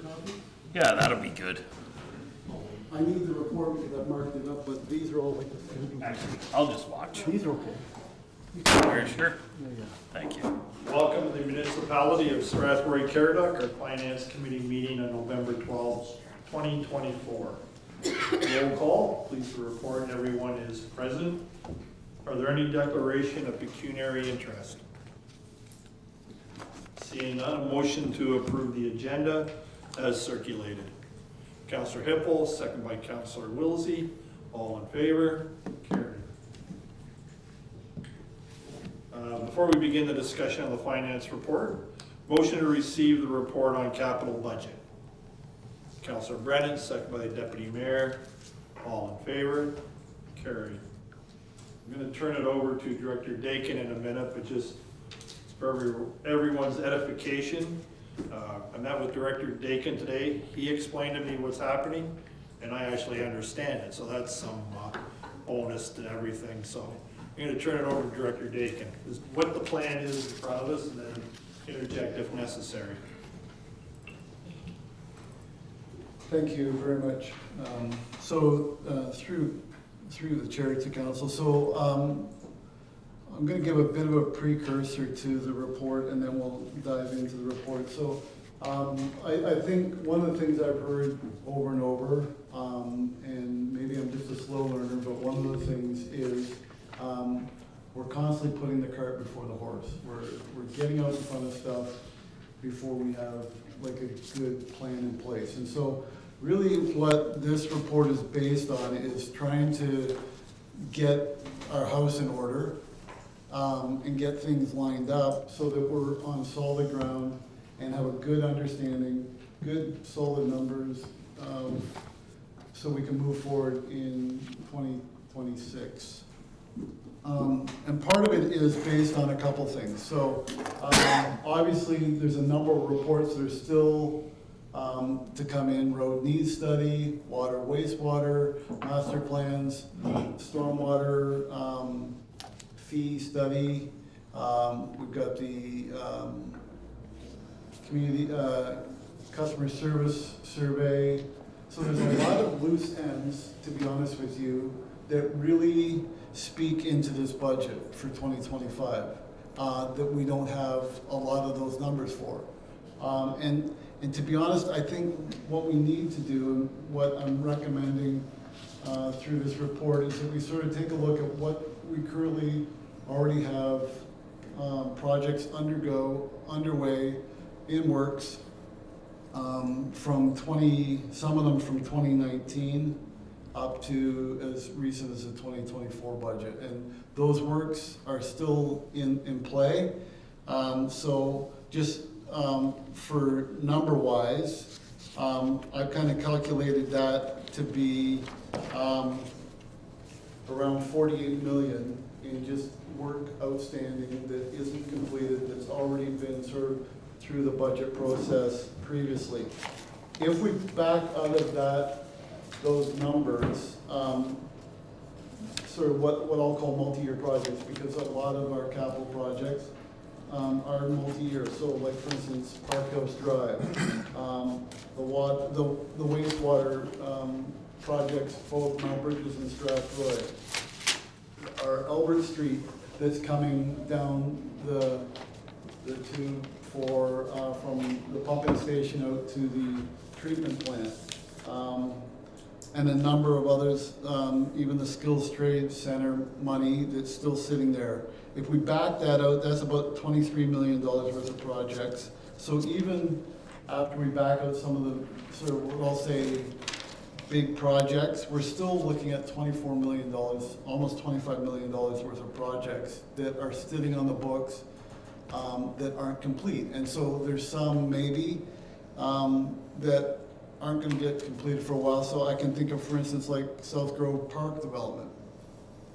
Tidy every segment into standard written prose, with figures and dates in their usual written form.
copy? Yeah, that'll be good. I need the report because I've marked it up, but these are all like the same. Actually, I'll just watch. These are okay. Are you sure? Yeah. Thank you. Welcome to the municipality of Strathroy-Caradoc, our Finance Committee meeting on November 12th, 2024. Roll call, please report everyone is present. Are there any declaration of pecuniary interest? Seeing none, a motion to approve the agenda as circulated. Councillor Hippel, second by Councillor Wilsey. All in favor? Carried. Before we begin the discussion on the finance report, motion to receive the report on capital budget. Councillor Brennan, second by the Deputy Mayor. All in favor? Carried. I'm going to turn it over to Director Dakin in a minute, but just for everyone's edification, I met with Director Dakin today. He explained to me what's happening, and I actually understand it, so that's some bonus to everything. So I'm going to turn it over to Director Dakin. This is what the plan is in front of us, and then interject if necessary. Thank you very much. Through the chair to council. So I'm going to give a bit of a precursor to the report, and then we'll dive into the report. So I think one of the things I've heard over and over, and maybe I'm just a slow learner, but one of the things is we're constantly putting the cart before the horse. We're getting out in front of stuff before we have like a good plan in place. And so really what this report is based on is trying to get our house in order and get things lined up so that we're on solid ground and have a good understanding, good solid numbers, so we can move forward in 2026. And part of it is based on a couple things. So obviously there's a number of reports that are still to come in: road needs study, water, wastewater, master plans, stormwater fee study. We've got the community customer service survey. So there's a lot of loose ends, to be honest with you, that really speak into this budget for 2025 that we don't have a lot of those numbers for. And to be honest, I think what we need to do, and what I'm recommending through this report, is that we sort of take a look at what we currently already have projects underway, in works, some of them from 2019 up to as recent as the 2024 budget. And those works are still in play. So just for number-wise, I've kind of calculated that to be around 48 million in just work outstanding that isn't completed, that's already been sort of through the budget process previously. If we back out of those numbers, sort of what I'll call multi-year projects, because a lot of our capital projects are multi-year. So like for instance, Park House Drive, the wastewater projects, both Mount Bridges and Strathroy, our Albert Street that's coming down the tube from the pumping station out to the treatment plant, and a number of others, even the Skills Trade Center money that's still sitting there. If we back that out, that's about $23 million worth of projects. So even after we back out some of the sort of, what I'll say, big projects, we're still looking at $24 million, almost $25 million worth of projects that are sitting on the books that aren't complete. And so there's some maybe that aren't going to get completed for a while. So I can think of, for instance, like South Grove Park development.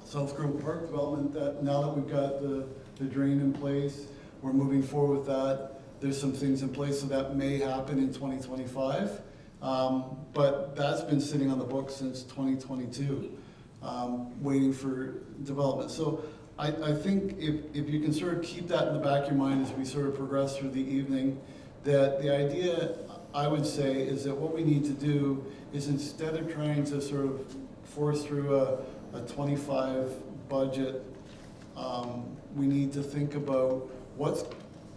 South Grove Park development, that now that we've got the drain in place, we're moving forward with that. There's some things in place, so that may happen in 2025. But that's been sitting on the books since 2022, waiting for development. So I think if you can sort of keep that in the back of your mind as we sort of progress through the evening, that the idea I would say is that what we need to do is, instead of trying to sort of force through a 25 budget, we need to think about what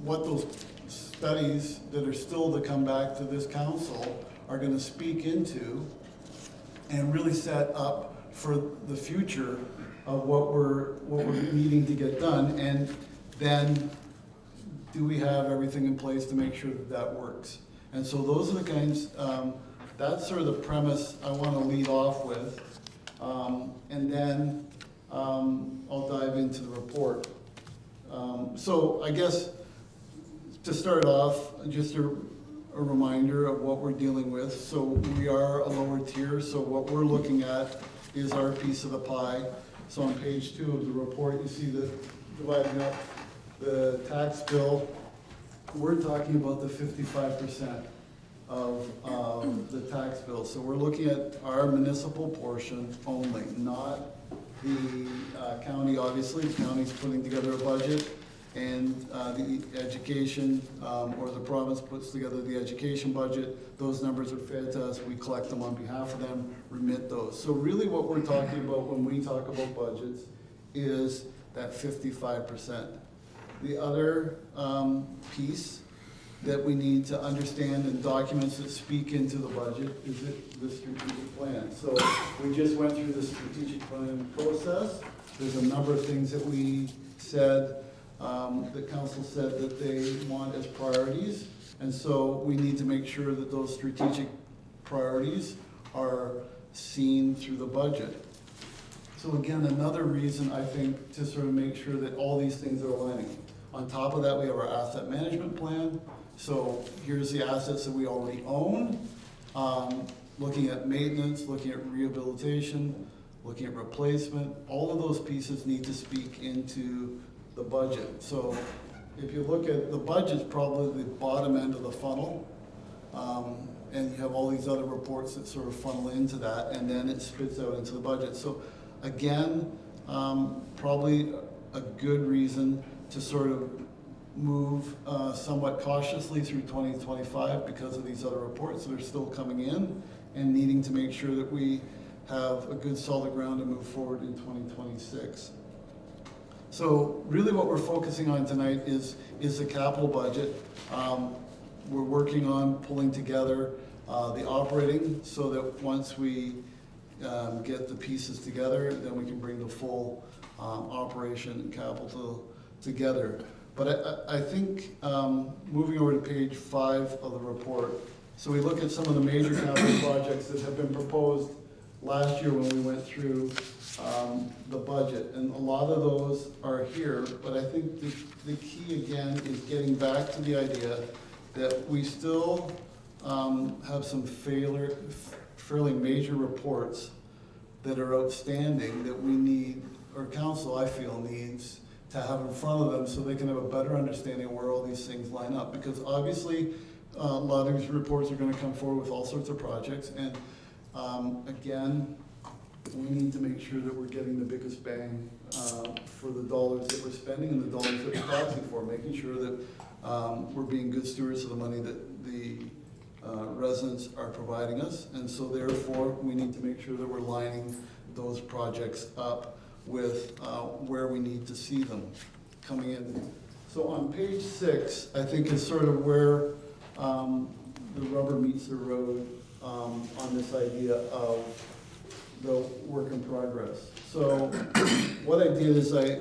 those studies that are still to come back to this council are going to speak into, and really set up for the future of what we're needing to get done. And then, do we have everything in place to make sure that that works? And so those are the kinds, that's sort of the premise I want to lead off with. And then I'll dive into the report. So I guess to start off, just a reminder of what we're dealing with. So we are a lower tier, so what we're looking at is our piece of the pie. So on page 2 of the report, you see the dividing up the tax bill. We're talking about the 55% of the tax bill. So we're looking at our municipal portion only, not the county. Obviously, the county's putting together a budget, and the education, or the province puts together the education budget. Those numbers are fed to us, we collect them on behalf of them, remit those. So really what we're talking about when we talk about budgets is that 55%. The other piece that we need to understand, and documents that speak into the budget, is the strategic plan. So we just went through the strategic plan process. There's a number of things that we said, the council said that they want as priorities. And so we need to make sure that those strategic priorities are seen through the budget. So again, another reason, I think, to sort of make sure that all these things are aligning. On top of that, we have our asset management plan. So here's the assets that we already own, looking at maintenance, looking at rehabilitation, looking at replacement. All of those pieces need to speak into the budget. So if you look at the budget's probably the bottom end of the funnel, and you have all these other reports that sort of funnel into that, and then it spits out into the budget. So again, probably a good reason to sort of move somewhat cautiously through 2025 because of these other reports that are still coming in, and needing to make sure that we have a good solid ground to move forward in 2026. So really what we're focusing on tonight is the capital budget. We're working on pulling together the operating, so that once we get the pieces together, then we can bring the full operation and capital together. But I think, moving over to page 5 of the report, so we look at some of the major capital projects that have been proposed last year when we went through the budget, and a lot of those are here. But I think the key again is getting back to the idea that we still have some fairly major reports that are outstanding that we need, or council, I feel, needs to have in front of them, so they can have a better understanding of where all these things line up. Because obviously, a lot of these reports are going to come forward with all sorts of projects, and again, we need to make sure that we're getting the biggest bang for the dollars that we're spending and the dollars that we're taxing for, making sure that we're being good stewards of the money that the residents are providing us. And so therefore, we need to make sure that we're lining those projects up with where we need to see them coming in. So on page 6, I think is sort of where the rubber meets the road on this idea of the work in progress. So what I did is I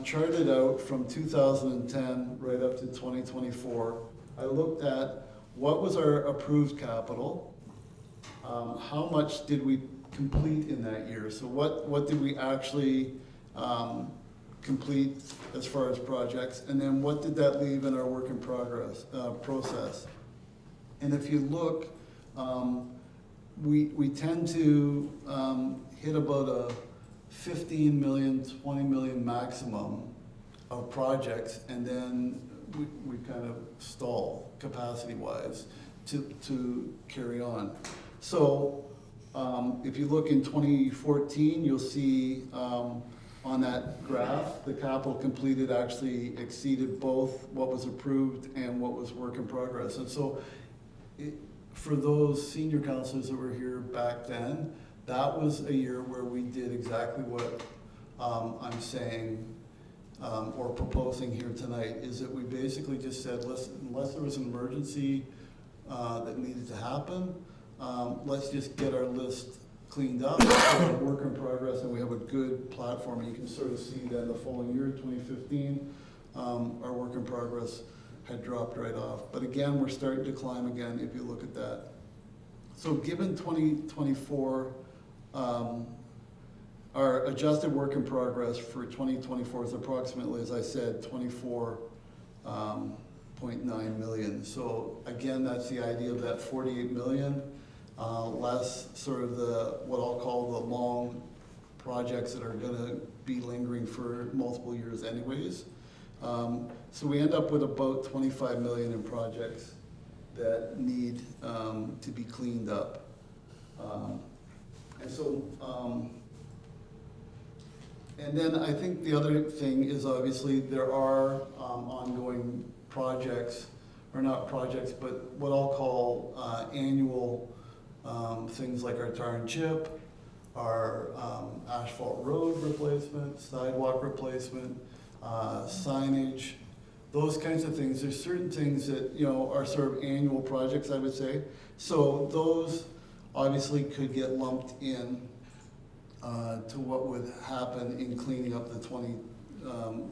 charted out from 2010 right up to 2024. I looked at what was our approved capital, how much did we complete in that year. So what did we actually complete as far as projects, and then what did that leave in our work in progress process. And if you look, we tend to hit about a 15 million, 20 million maximum of projects, and then we kind of stall capacity-wise to carry on. So if you look in 2014, you'll see on that graph, the capital completed actually exceeded both what was approved and what was work in progress. And so for those senior councilors that were here back then, that was a year where we did exactly what I'm saying or proposing here tonight, is that we basically just said, listen, unless there was an emergency that needed to happen, let's just get our list cleaned up, a work in progress, and we have a good platform. You can sort of see that the following year, 2015, our work in progress had dropped right off. But again, we're starting to climb again if you look at that. So given 2024, our adjusted work in progress for 2024 is approximately, as I said, 24.9 million. So again, that's the idea of that 48 million, less sort of the, what I'll call the long projects that are gonna be lingering for multiple years anyways. So we end up with about 25 million in projects that need to be cleaned up. And then I think the other thing is obviously there are ongoing projects, or not projects, but what I'll call annual things like our tar and chip, our asphalt road replacement, sidewalk replacement, signage, those kinds of things. There's certain things that, you know, are sort of annual projects, I would say. So those obviously could get lumped in to what would happen in cleaning up the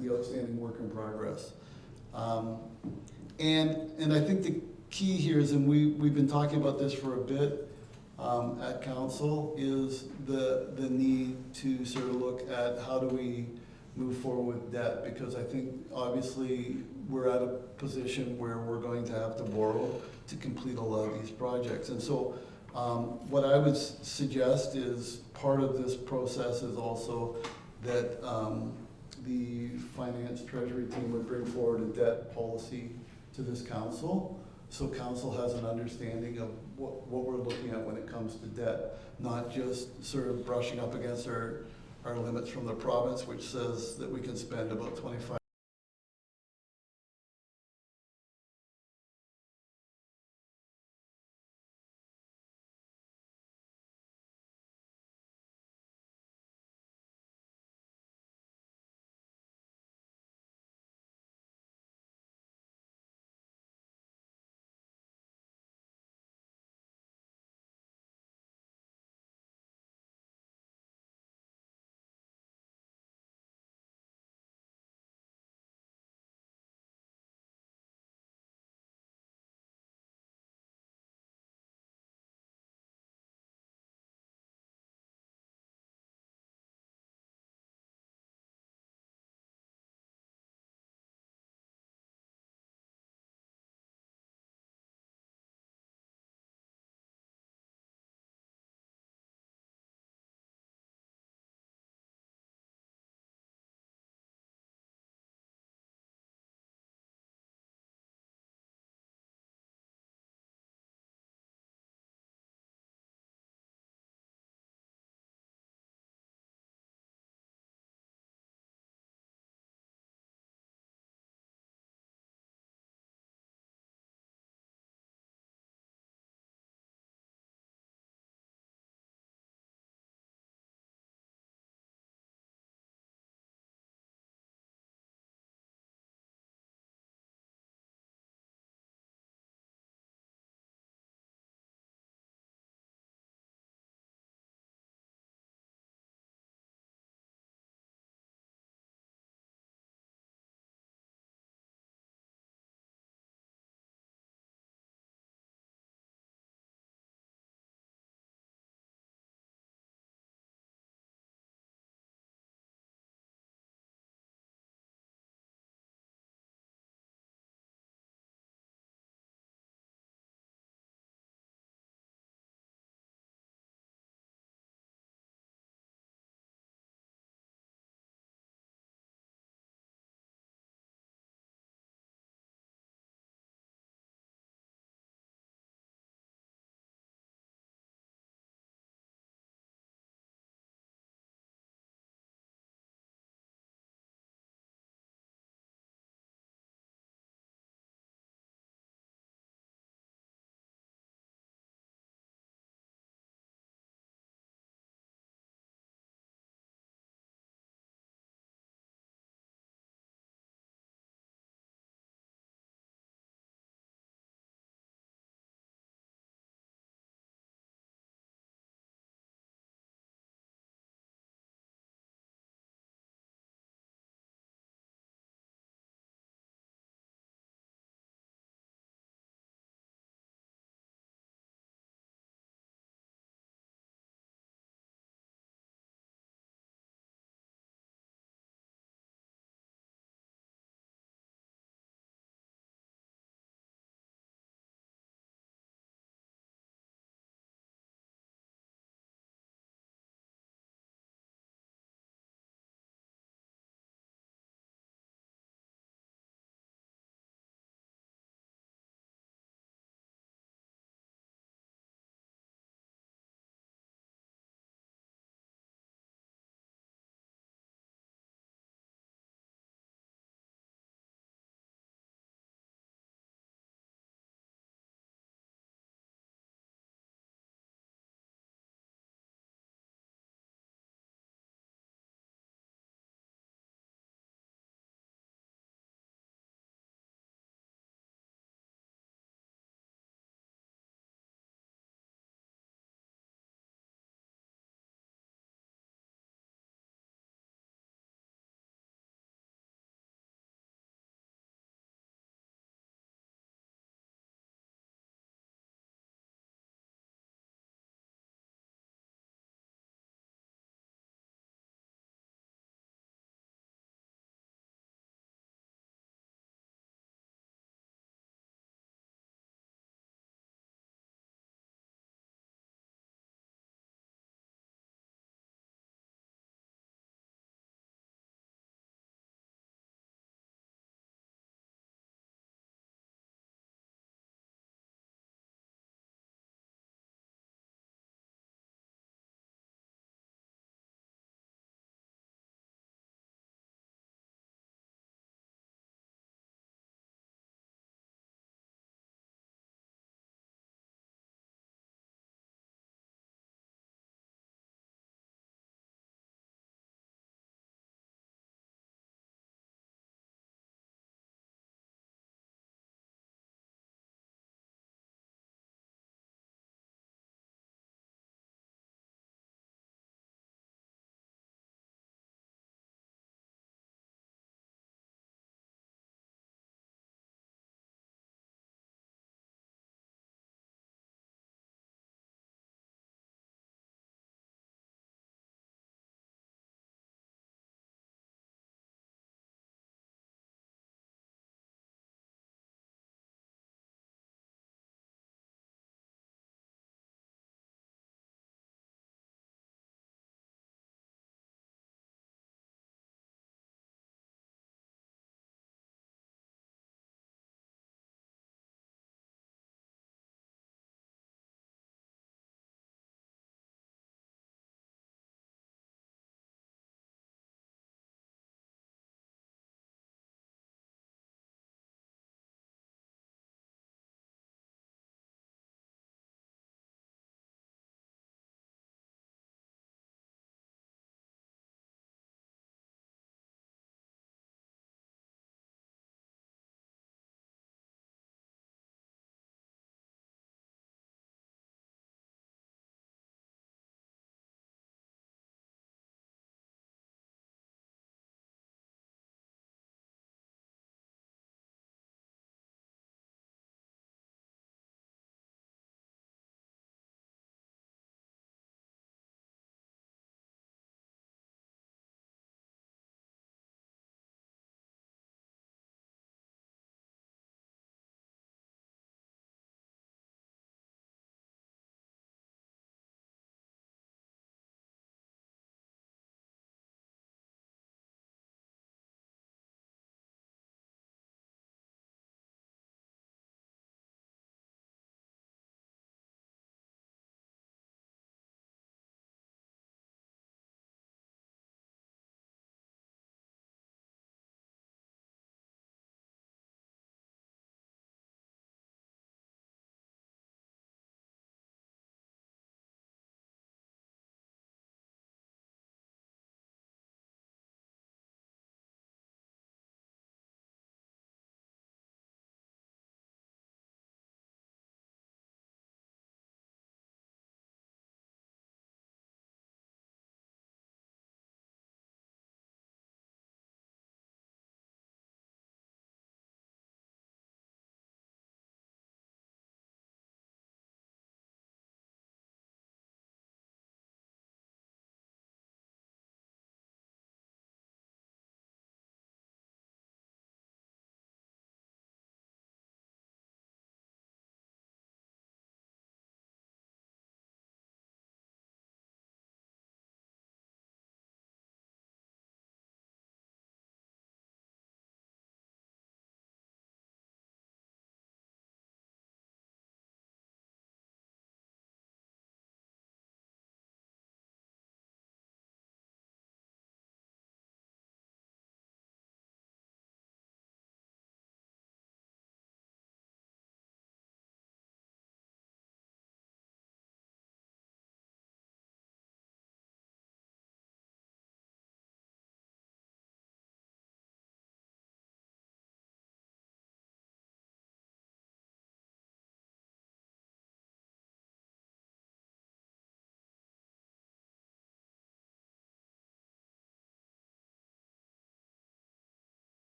the outstanding work in progress. And I think the key here is, and we've been talking about this for a bit at council, is the need to sort of look at how do we move forward with debt, because I think obviously we're at a position where we're going to have to borrow to complete a lot of these projects. And so what I would suggest is part of this process is also that the finance treasury team would bring forward a debt policy to this council, so council has an understanding of what we're looking at when it comes to debt, not just sort of brushing up against our limits from the province, which says that we can spend about 25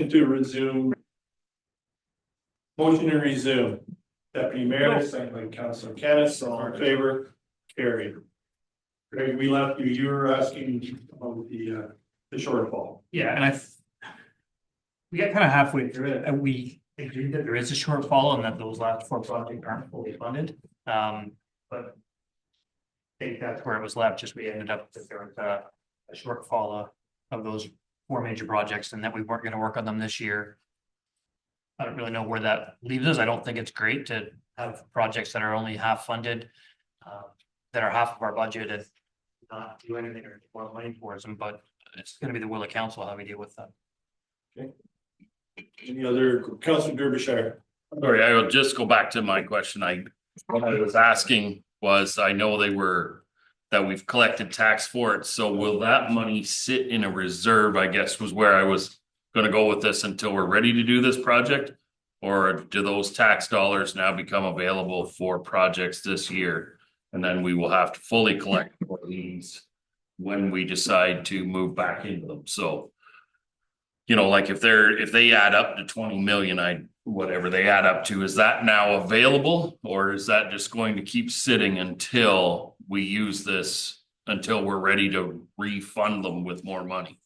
to resume. Motion to resume. Deputy Mayor, second by Councilor Canis, all in favor, carried. Greg, we left you, you were asking about the shortfall. Yeah, and we got kind of halfway through it, and we agreed that there is a shortfall and that those last 4 projects aren't fully funded. But I think that's where it was left, just we ended up that there was a shortfall of those 4 major projects and that we weren't gonna work on them this year. I don't really know where that leaves us. I don't think it's great to have projects that are only half funded, that are half of our budget and not do anything or more money towards them, but it's gonna be the will of council how we deal with them. Any other, Councilor Derbyshire? Sorry, I will just go back to my question. What I was asking was, I know that we've collected tax for it, so will that money sit in a reserve, I guess, was where I was gonna go with this until we're ready to do this project? Or do those tax dollars now become available for projects this year? And then we will have to fully collect for these when we decide to move back into them, so. You know, like if they add up to 20 million, whatever they add up to, is that now available? Or is that just going to keep sitting until we use this, until we're ready to refund them with more money?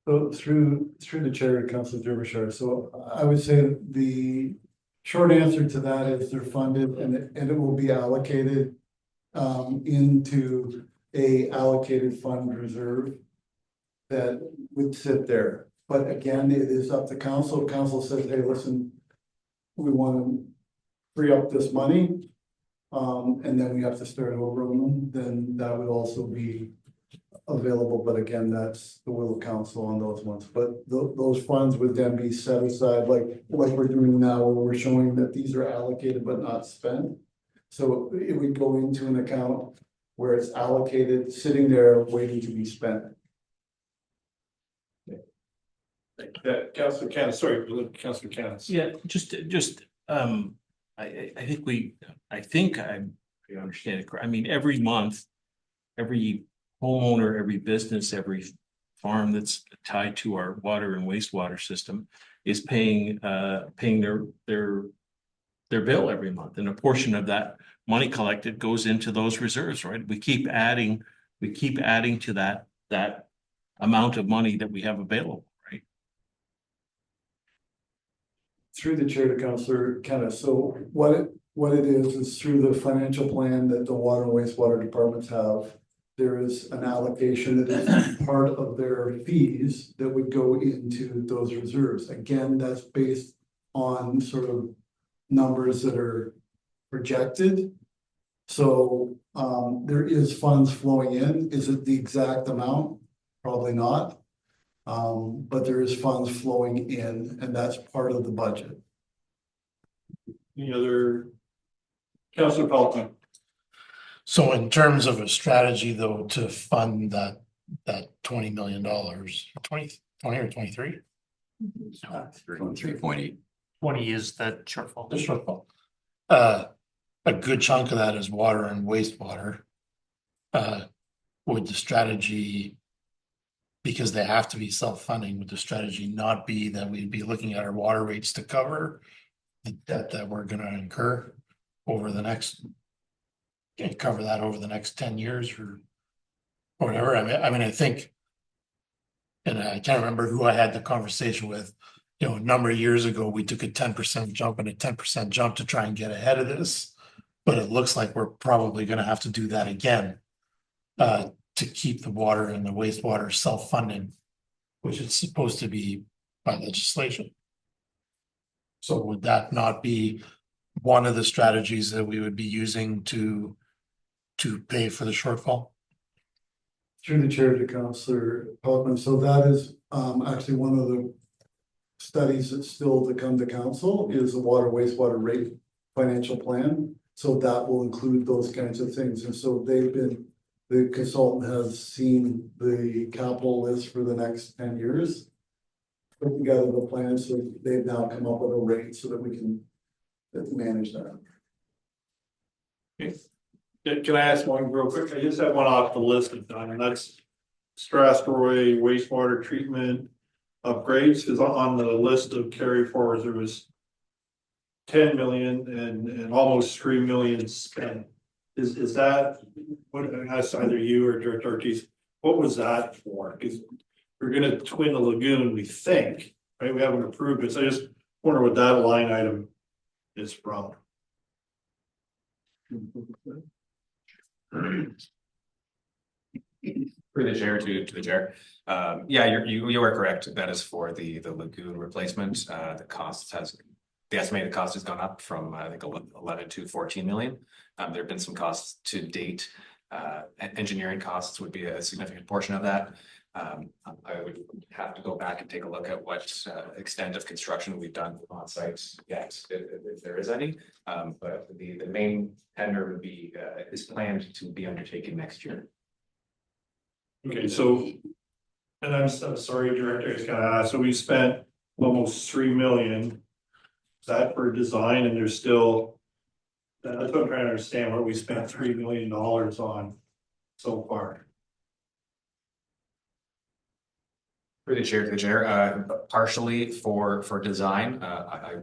So through the chair, Councilor Derbyshire, so I would say the short answer to that is they're funded and it will be allocated into a allocated fund reserve that would sit there. But again, it is up to council. Council says, hey, listen, we want to free up this money. And then we have to start over on them, then that would also be available. But again, that's the will of council on those ones. But those funds would then be set aside like we're doing now, where we're showing that these are allocated but not spent. So it would go into an account where it's allocated, sitting there waiting to be spent. Councilor Canis, sorry, Councilor Canis. Yeah, I think I understand it correct. I mean, every month, every homeowner, every business, every farm that's tied to our water and wastewater system is paying their bill every month. And a portion of that money collected goes into those reserves, right? We keep adding to that amount of money that we have available. Through the chair to Councilor Kenneth. So what it is through the financial plan that the water and wastewater departments have, there is an allocation that is part of their fees that would go into those reserves. Again, that's based on sort of numbers that are projected. So there is funds flowing in. Is it the exact amount? Probably not. But there is funds flowing in, and that's part of the budget. Any other? Councilor Pelton? So in terms of a strategy though, to fund that $20 million, 20 or 23? 3.8. 20 is the shortfall. The shortfall. A good chunk of that is water and wastewater. Would the strategy, because they have to be self-funding, would the strategy not be that we'd be looking at our water rates to cover the debt that we're gonna incur over the next, and cover that over the next 10 years or whatever? I mean, I think, and I can't remember who I had the conversation with, you know, a number of years ago, we took a 10% jump and a 10% jump to try and get ahead of this. But it looks like we're probably gonna have to do that again. To keep the water and the wastewater self-funding, which is supposed to be by legislation. So would that not be one of the strategies that we would be using to pay for the shortfall? Through the chair to Councilor Peltman. So that is actually one of the studies that's still to come to council is the water wastewater rate financial plan. So that will include those kinds of things. And so the consultant has seen the capital list for the next 10 years. Put together the plan, so they've now come up with a rate so that we can manage that. Okay. Can I ask one real quick? I just have one off the list of done, and that's Strathroy wastewater treatment. upgrades? Because on the list of carry forwards, there was 10 million and almost 3 million spent. Is that, what, that's either you or Director Ortiz, what was that for? Because we're gonna twin the lagoon, we think, right? We haven't approved it, so I just wonder what that line item is from. For the chair to the chair. Yeah, you are correct. That is for the lagoon replacement. The estimated cost has gone up from I think 11 to 14 million. There have been some costs to date. Engineering costs would be a significant portion of that. I would have to go back and take a look at what extent of construction we've done on site yet, if there is any. But the main tender would be is planned to be undertaken next year. Okay, so, and I'm so sorry, Director, I just gotta ask, so we spent almost 3 million. Is that for design and there's still, that's what I'm trying to understand, what we spent $3 million on so far. For the chair, partially for design, I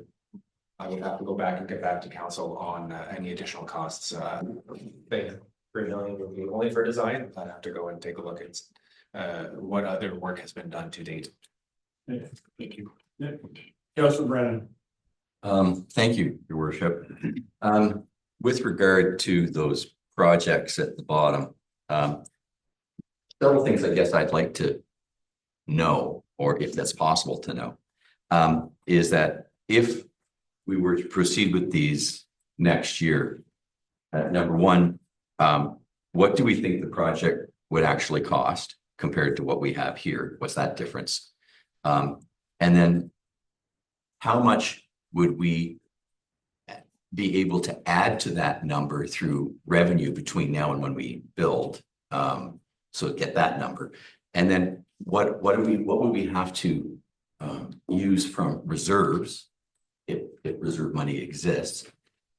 would have to go back and get back to council on any additional costs. They 3 million would be only for design. I'd have to go and take a look at what other work has been done to date. Thank you. Yeah. Councilor Brennan. Thank you, Your Worship. With regard to those projects at the bottom, several things I guess I'd like to know, or if that's possible to know, is that if we were to proceed with these next year, number one, what do we think the project would actually cost compared to what we have here? What's that difference? And then how much would we be able to add to that number through revenue between now and when we build? So get that number. And then what would we have to use from reserves if reserve money exists?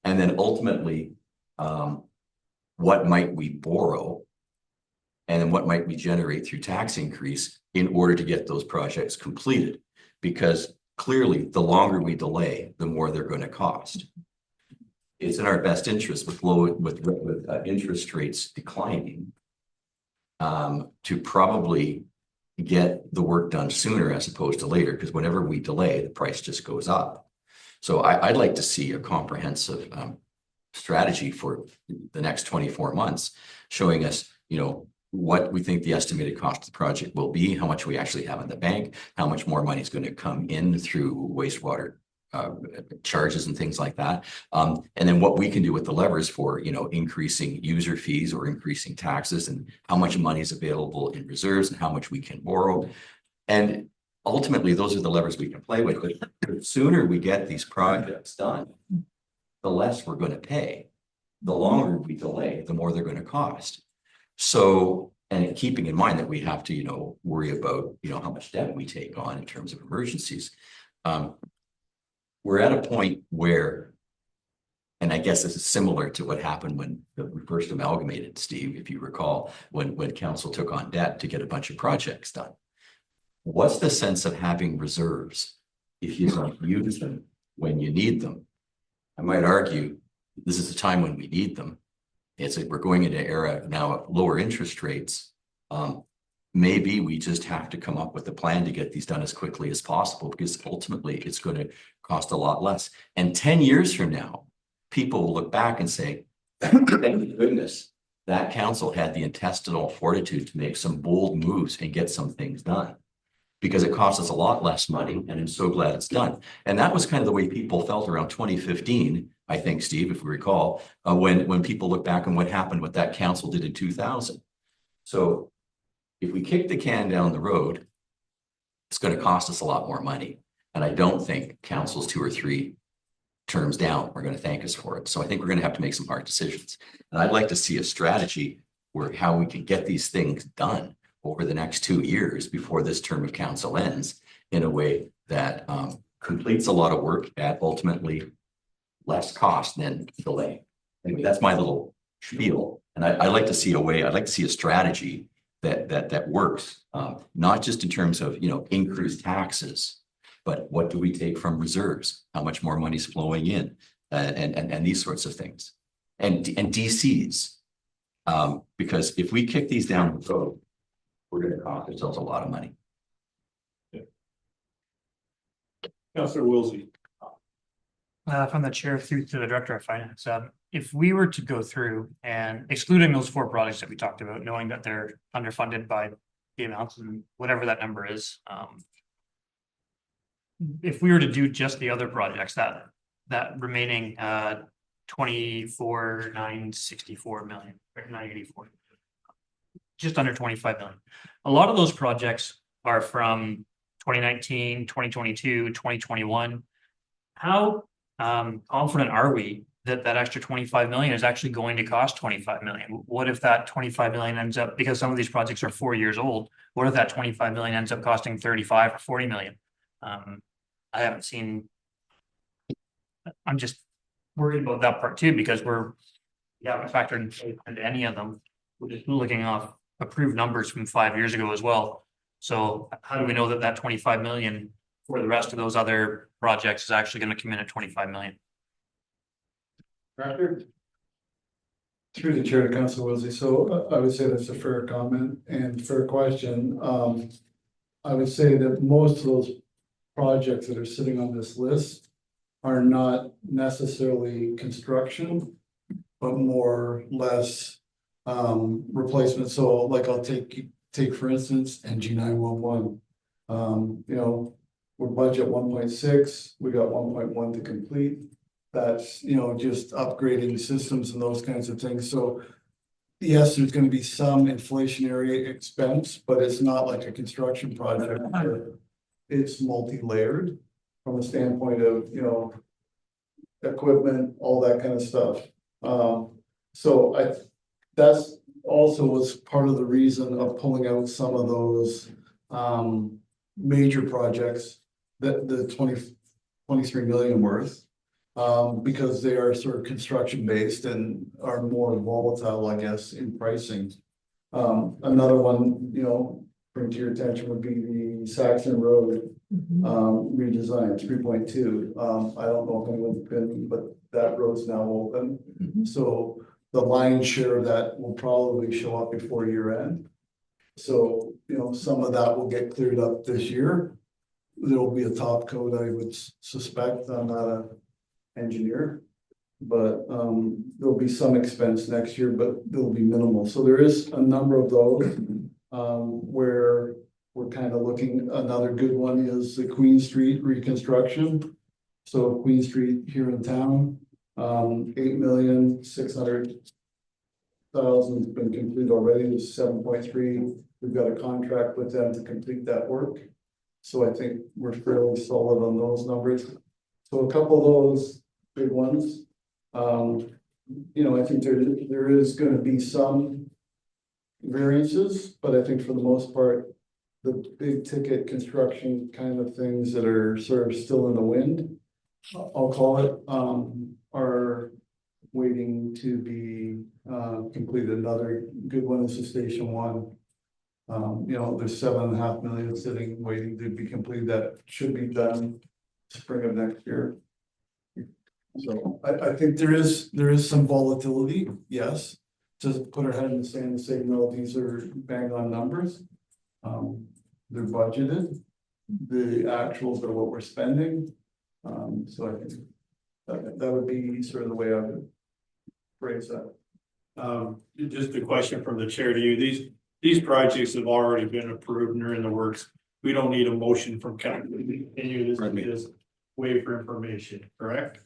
And then ultimately, what might we borrow? And then what might we generate through tax increase in order to get those projects completed? Because clearly, the longer we delay, the more they're going to cost. It's in our best interest with interest rates declining to probably get the work done sooner as opposed to later, because whenever we delay, the price just goes up. So I'd like to see a comprehensive strategy for the next 24 months, showing us, what we think the estimated cost of the project will be, how much we actually have in the bank, how much more money is going to come in through wastewater charges and things like that. And then what we can do with the levers for, increasing user fees or increasing taxes, and how much money is available in reserves and how much we can borrow. And ultimately, those are the levers we can play with. But the sooner we get these projects done, the less we're going to pay. The longer we delay, the more they're going to cost. So, and keeping in mind that we have to, worry about, how much debt we take on in terms of emergencies. We're at a point where, and I guess this is similar to what happened when we first amalgamated, Steve, if you recall, when council took on debt to get a bunch of projects done. What's the sense of having reserves if you don't use them when you need them? I might argue this is a time when we need them. We're going into an era now of lower interest rates. Maybe we just have to come up with a plan to get these done as quickly as possible, because ultimately it's going to cost a lot less. And 10 years from now, people will look back and say, thank goodness that council had the intestinal fortitude to make some bold moves and get some things done, because it cost us a lot less money, and I'm so glad it's done. And that was kind of the way people felt around 2015, I think, Steve, if we recall, when people look back on what happened, what that council did in 2000. So if we kick the can down the road, it's going to cost us a lot more money. And I don't think councils 2 or 3 terms down are going to thank us for it. So I think we're going to have to make some hard decisions. And I'd like to see a strategy where how we can get these things done over the next 2 years before this term of council ends, in a way that completes a lot of work at ultimately less cost than delay. Anyway, that's my little spiel. And I'd like to see a way, I'd like to see a strategy that works. Not just in terms of, increased taxes, but what do we take from reserves? How much more money's flowing in? And these sorts of things. And DCs. Because if we kick these down the road, we're gonna cost ourselves a lot of money. Councillor Wilsey. From the chair through to the director of finance, if we were to go through and excluding those 4 projects that we talked about, knowing that they're underfunded by the amounts and whatever that number is, if we were to do just the other projects, that remaining 24,964 million, or 984, just under 25 million. A lot of those projects are from 2019, 2022, 2021. How confident are we that that extra 25 million is actually going to cost 25 million? What if that 25 million ends up, because some of these projects are 4 years old, what if that 25 million ends up costing 35 or 40 million? I haven't seen. I'm just worried about that part too, because we haven't factored into any of them. We're just looking off approved numbers from 5 years ago as well. So how do we know that that 25 million for the rest of those other projects is actually going to come in at 25 million? Director? Through the chair to Council Wilsey, so I would say that's a fair comment and fair question. I would say that most of those projects that are sitting on this list are not necessarily construction, but more or less replacement. So like I'll take for instance, NG 911. We're budget 1.6, we got 1.1 to complete. That's, just upgrading systems and those kinds of things. So yes, there's going to be some inflationary expense, but it's not like a construction project. It's multi-layered from a standpoint of, equipment, all that kind of stuff. So that's also was part of the reason of pulling out some of those major projects that the 23 million worth, because they are sort of construction based and are more volatile, I guess, in pricing. Another one, bring to your attention would be the Saxon Road redesign, 3.2. I don't know if anyone's been, but that road's now open. So the lion's share of that will probably show up before year end. So, some of that will get cleared up this year. There'll be a top coat, I would suspect. I'm not an engineer, but there'll be some expense next year, but they'll be minimal. So there is a number of those where we're kind of looking. Another good one is the Queen Street reconstruction. So Queen Street here in town, 8,600,000 has been completed already. There's 7.3. We've got a contract with them to complete that work. So I think we're fairly solid on those numbers. So a couple of those big ones. I think there is going to be some variances, but I think for the most part, the big ticket construction kind of things that are sort of still in the wind, I'll call it, are waiting to be completed. Another good one is the Station 1. There's 7.5 million sitting waiting to be completed. That should be done spring of next year. So I think there is some volatility, yes. Just put our head in the sand and say, no, these are bang on numbers. They're budgeted. The actuals are what we're spending. So I think that would be sort of the way I would phrase that. Just a question from the chair to you. These projects have already been approved and are in the works. We don't need a motion from council to continue this. We just wait for information, correct?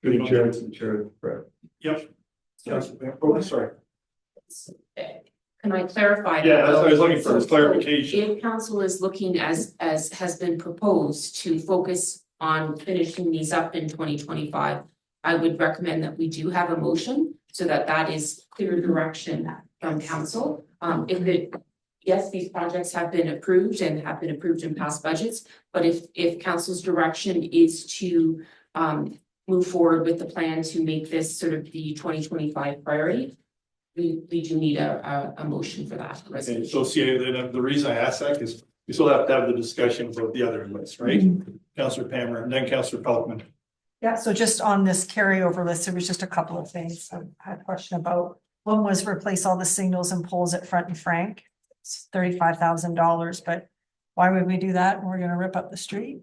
Good chair, correct. Yep. Oh, sorry. Can I clarify? Yeah, that's what I was looking for, is clarification. If council is looking as has been proposed to focus on finishing these up in 2025, I would recommend that we do have a motion so that is clear direction from council. Yes, these projects have been approved and have been approved in past budgets, but if council's direction is to move forward with the plan to make this sort of the 2025 priority, we do need a motion for that And resolution. so see, the reason I asked that is we still have to have the discussion about the other list, right? Councillor Palmer and then Councillor Pelkman. Yeah, so just on this carryover list, there was just a couple of things I had a question about. One was replace all the signals and poles at Front and Frank. It's $35,000, but why would we do that? We're gonna rip up the street?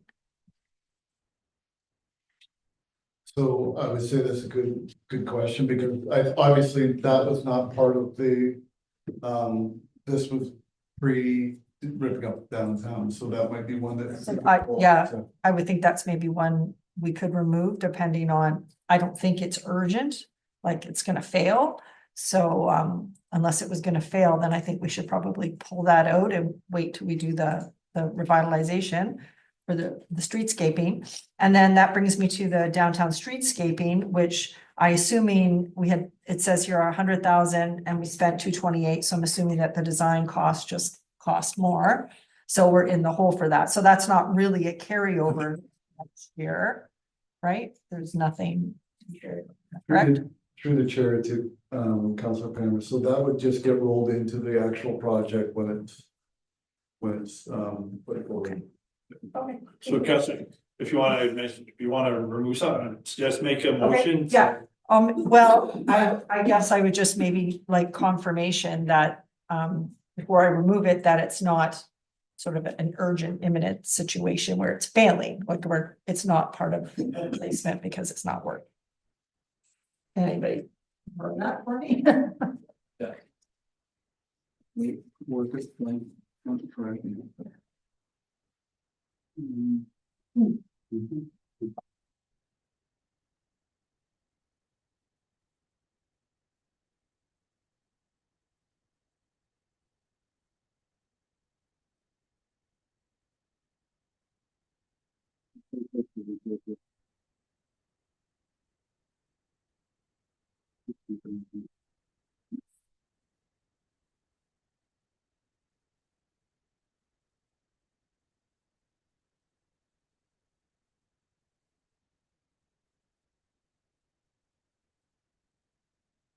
So I would say that's a good question, because obviously that was not part of the, this was ripping up downtown, so that might be one that. Yeah. I would think that's maybe one we could remove depending on, I don't think it's urgent, like it's gonna fail. So unless it was gonna fail, then I think we should probably pull that out and wait till we do the revitalization for the streetscaping. And then that brings me to the downtown streetscaping, which I assuming we had, it says here 100,000 and we spent 228. So I'm assuming that the design cost just cost more. So we're in the hole for that. So that's not really a carryover next year, right? There's nothing here, correct? Through the chair to Councillor Palmer, so that would just get rolled into the actual project when it's put forward. Okay. So Councillor, if you want to remove something, just make a motion. Yeah, well, I guess I would just maybe like confirmation that, before I remove it, that it's not sort of an urgent imminent situation where it's failing, like where it's not part of the replacement because it's not working. Anybody heard that for me? We work with like, correct.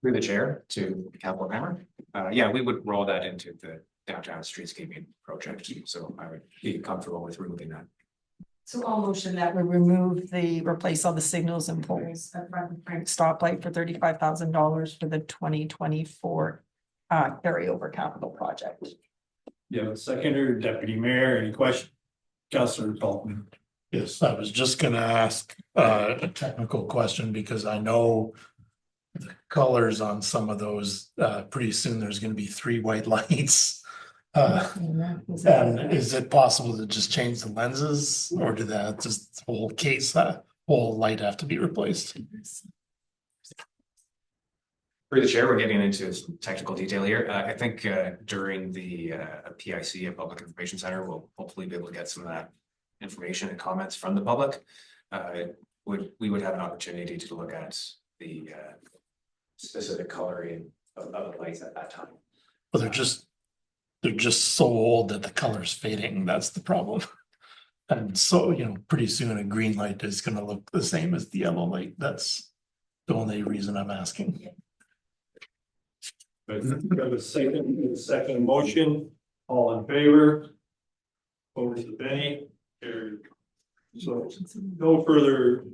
Through the chair to Councillor Palmer. Yeah, we would roll that into the downtown streetscaping project, so I would be comfortable with removing that. So I'll motion that we replace all the signals and poles at Front and Frank stoplight for $35,000 for the 2024 carryover capital project. Yeah, seconder, deputy mayor, any question? Councillor Pelkman. Yes, I was just gonna ask a technical question because I know the colors on some of those, pretty soon there's gonna be 3 white lights. And is it possible to just change the lenses, or do that just whole case, whole light have to be replaced? Through the chair, we're getting into some technical detail here. I think during the PIC, a Public Information Center, we'll hopefully be able to get some of that information and comments from the public. We would have an opportunity to look at the specific coloring of the lights at that time. Well, they're just so old that the color's fading, that's the problem. And so, pretty soon a green light is gonna look the same as the yellow light, that's the only reason I'm asking. But we have a second motion, all in favor? Over to Benny. Carried. So no further,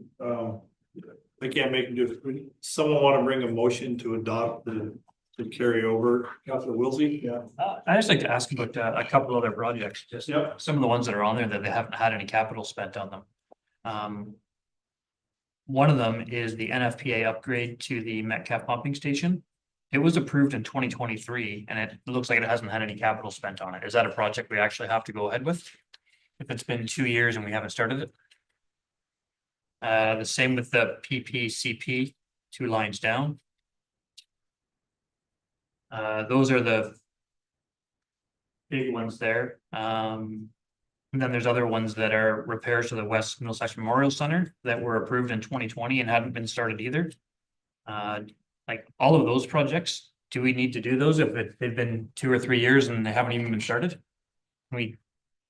I can't make do. Someone want to bring a motion to adopt the carryover? Councillor Wilsey? Yeah. I'd just like to ask about a couple other projects, just Yep. some of the ones that are on there that they haven't had any capital spent on them. One of them is the NFPA upgrade to the Metcalf pumping station. It was approved in 2023 and it looks like it hasn't had any capital spent on it. Is that a project we actually have to go ahead with? If it's been 2 years and we haven't started it? The same with the PPCP, 2 lines down. Those are the big ones there. And then there's other ones that are repairs to the West Middlesex Memorial Center that were approved in 2020 and hadn't been started either. Like all of those projects, do we need to do those if they've been 2 or 3 years and they haven't even been started? We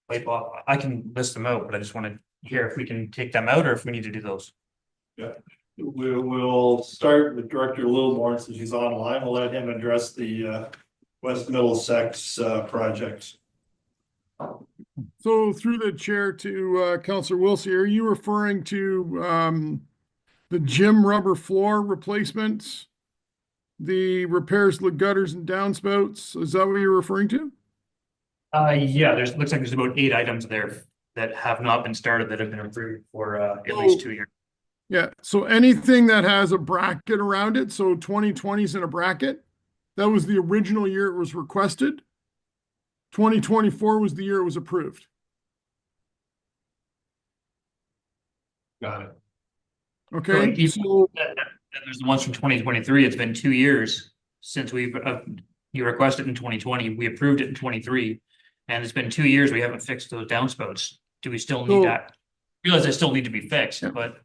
wipe off, I can list them out, but I just want to hear if we can take them out or if we need to do those. Yeah, We will start with Director Littleborn since he's online. We'll let him address the West Middlesex project. So through the chair to Councillor Wilsey, are you referring to the gym rubber floor replacements? The repairs to the gutters and downspouts? Is that what you're referring to? Yeah, looks like there's about 8 items there that have not been started that have been approved for at least 2 years. Yeah, so anything that has a bracket around it, so 2020 is in a bracket, that was the original year it was requested. 2024 was the year it was approved. Got it. Okay, so And there's the ones from 2023. It's been 2 years since we've you requested in 2020. We approved it in 23, and it's been 2 years. We haven't fixed those downspouts. Do we still need that? Realize they still need to be fixed, but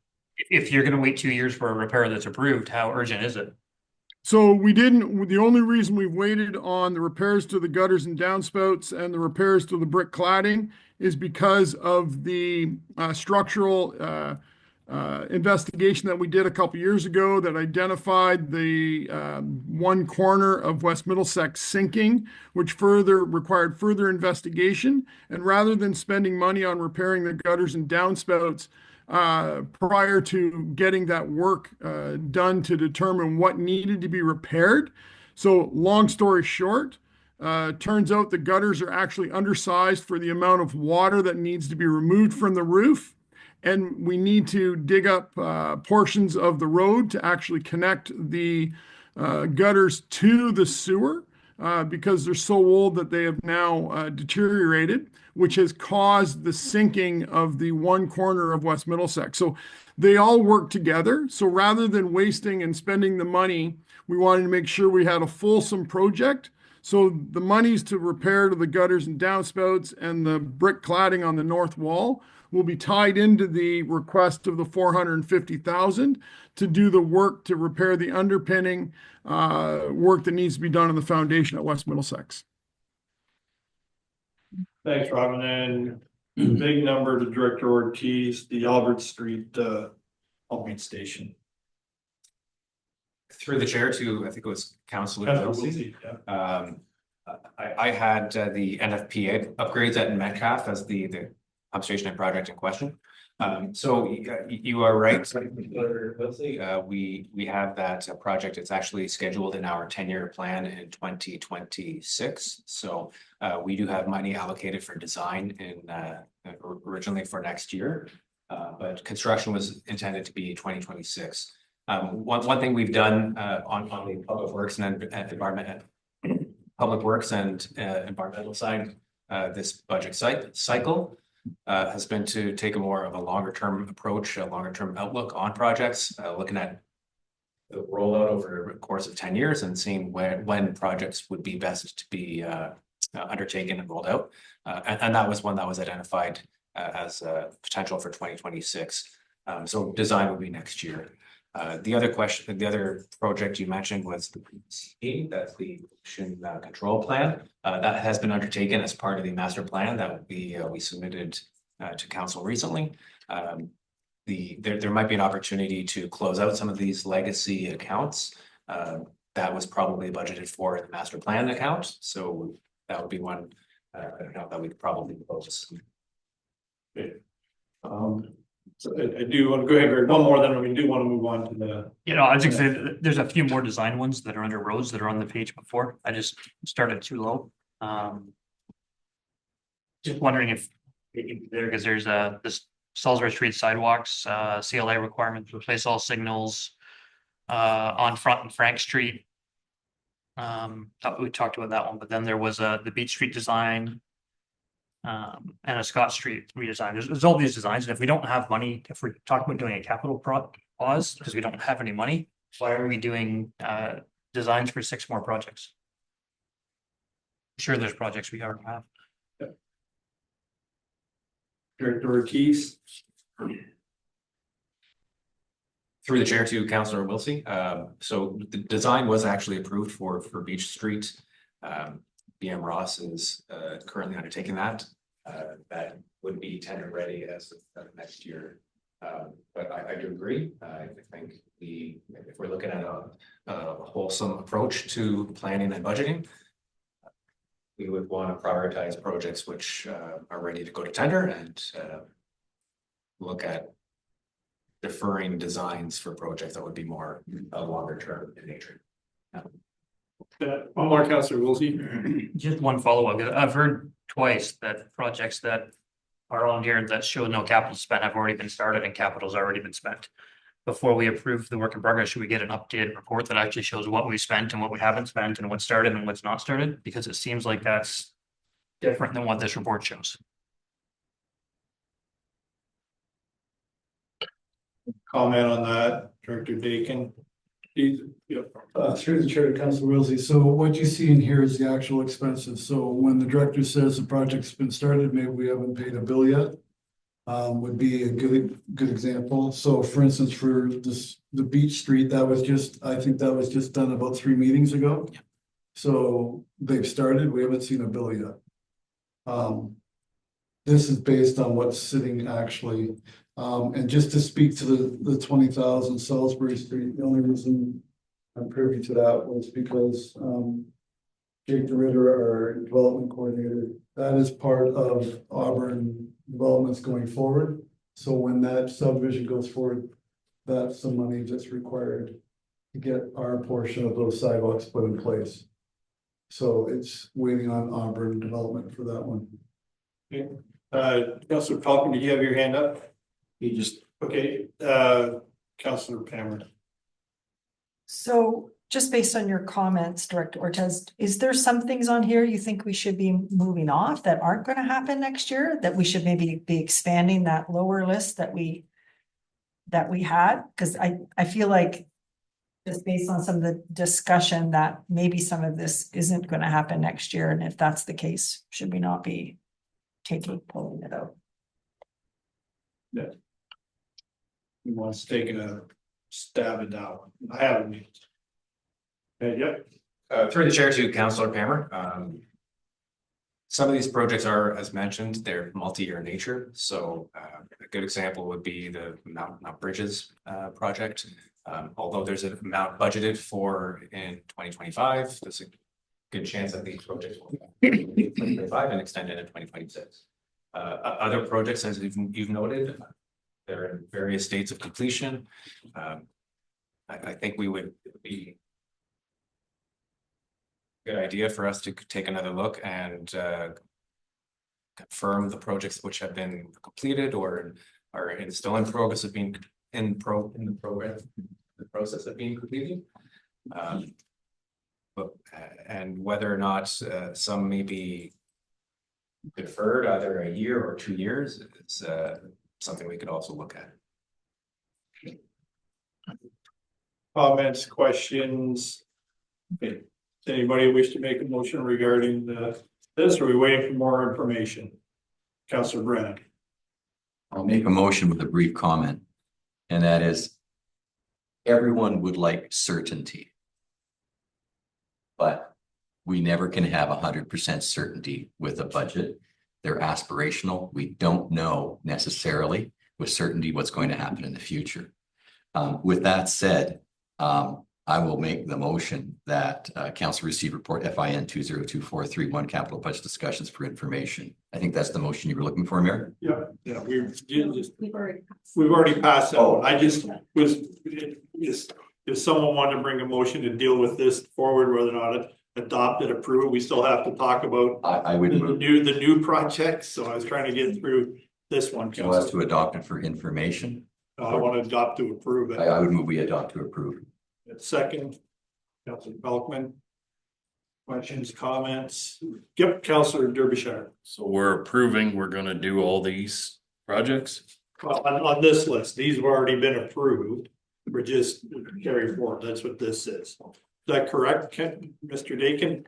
if you're going to wait 2 years for a repair that's approved, how urgent is it? So we didn't, the only reason we've waited on the repairs to the gutters and downspouts and the repairs to the brick cladding is because of the structural investigation that we did a couple years ago that identified the one corner of West Middlesex sinking, which required further investigation. And rather than spending money on repairing the gutters and downspouts, prior to getting that work done to determine what needed to be repaired. So long story short, turns out the gutters are actually undersized for the amount of water that needs to be removed from the roof. And we need to dig up portions of the road to actually connect the gutters to the sewer because they're so old that they have now deteriorated, which has caused the sinking of the one corner of West Middlesex. So they all work together. So rather than wasting and spending the money, we wanted to make sure we had a fulsome project. So the monies to repair to the gutters and downspouts and the brick cladding on the north wall will be tied into the request of the 450,000 to do the work to repair the underpinning work that needs to be done on the foundation at West Middlesex. Thanks, Robin. And big number to Director Ortiz, the Albert Street pumping station. Through the chair to, I think it was Councillor Wilsey. I had the NFPA upgrades at Metcalf as the pump station and project in question. So you are right, Wilsey. We have that project. It's actually scheduled in our 10-year plan in 2026. So we do have money allocated for design in originally for next year, but construction was intended to be 2026. One thing we've done on the public works and environmental side this budget cycle has been to take a more of a longer term approach, a longer term outlook on projects, looking at the rollout over the course of 10 years and seeing when projects would be best to be undertaken and rolled out. And that was one that was identified as potential for 2026. So design will be next year. The other project you mentioned was the PCP, that's the pollution control plan. That has been undertaken as part of the master plan that we submitted to council recently. There might be an opportunity to close out some of these legacy accounts. That was probably budgeted for in the master plan account. So that would be one account that we could probably close. So I do want to go ahead, Greg. One more, then we do want to move on to the. I was just saying, there's a few more design ones that are under roads that are on the page before. I just started too low. Just wondering if there, because there's this Salisbury Street sidewalks, CLA requirements, replace all signals on Front and Frank Street. Thought we talked about that one, but then there was the Beach Street design. And a Scott Street redesign. There's all these designs, and if we don't have money, if we're talking about doing a capital pause because we don't have any money, why are we doing designs for 6 more projects? Sure, there's projects we already have. Director Ortiz. Through the chair to Councillor Wilsey. So the design was actually approved for Beach Street. BM Ross is currently undertaking that. That would be tender ready as of next year. But I do agree. I think if we're looking at a wholesome approach to planning and budgeting, we would want to prioritize projects which are ready to go to tender and look at deferring designs for projects that would be more longer term in nature. One more, Councillor Wiltie. Just one follow-up. I've heard twice that projects that are on here that show no capital spent have already been started and capital's already been spent. Before we approve the work in progress, should we get an updated report that actually shows what we spent and what we haven't spent and what's started and what's not started? Because it seems like that's different than what this report shows. Comment on that, Director Dakin. Through the chair to Councilor Wilsey, so what you see in here is the actual expenses, so when the director says the project's been started, maybe we haven't paid a bill yet. Would be a good example, so for instance, for this, the Beach Street, that was just, I think that was just done about 3 meetings ago. Yeah. So they've started, we haven't seen a bill yet. This is based on what's sitting actually. And just to speak to the 20,000 Salisbury Street, the only reason I'm privy to that was because Jake DeRitter, our development coordinator, that is part of Auburn developments going forward. So when that subdivision goes forward, that's some money that's required to get our portion of those sidewalks put in place. So it's waiting on Auburn development for that one. Okay. Councillor Falcon, did you have your hand up? You just, Okay, Councillor Palmer. So just based on your comments, Director Ortiz, is there some things on here you think we should be moving off that aren't going to happen next year? That we should maybe be expanding that lower list that we had? Because I feel like just based on some of the discussion that maybe some of this isn't going to happen next year. And if that's the case, should we not be pulling it out? Yeah. Who wants to take a stab at that one? I haven't. Yep. Through the chair to Councillor Palmer. Some of these projects are, as mentioned, they're multi-year in nature. So a good example would be the Mount Bridges project. Although there's an amount budgeted for in 2025, there's a good chance that these projects will be 2025 and extend into 2026. Other projects, as you've noted, they're in various states of completion. I think we would be a good idea for us to take another look and confirm the projects which have been completed or are still in progress of being in the process of being completed. And whether or not some may be deferred either a year or 2 years, it's something we could also look at. Comments, questions? Okay. Does anybody wish to make a motion regarding this, or are we waiting for more information? Councillor Brennan. I'll make a motion with a brief comment, and that is everyone would like certainty, but we never can have 100% certainty with a budget. They're aspirational. We don't know necessarily with certainty what's going to happen in the future. With that said, I will make the motion that council receive report FIN 202431 capital budget discussions for information. I think that's the motion you were looking for, Mayor. Yeah, we've already passed that one. I just was, if someone wanted to bring a motion to deal with this forward, whether or not adopt it, approve, we still have to talk about I would move the new projects. So I was trying to get through this one. so as to adopt it for information. I want to adopt to approve it. I would move we adopt to approve. Second, Councillor Belkman. Questions, comments? Yep, Councillor Derbyshire. So we're approving, we're gonna do all these projects? Well, on this list, these have already been approved. We're just carry forward. That's what this is. Is that correct, Mr. Dakin?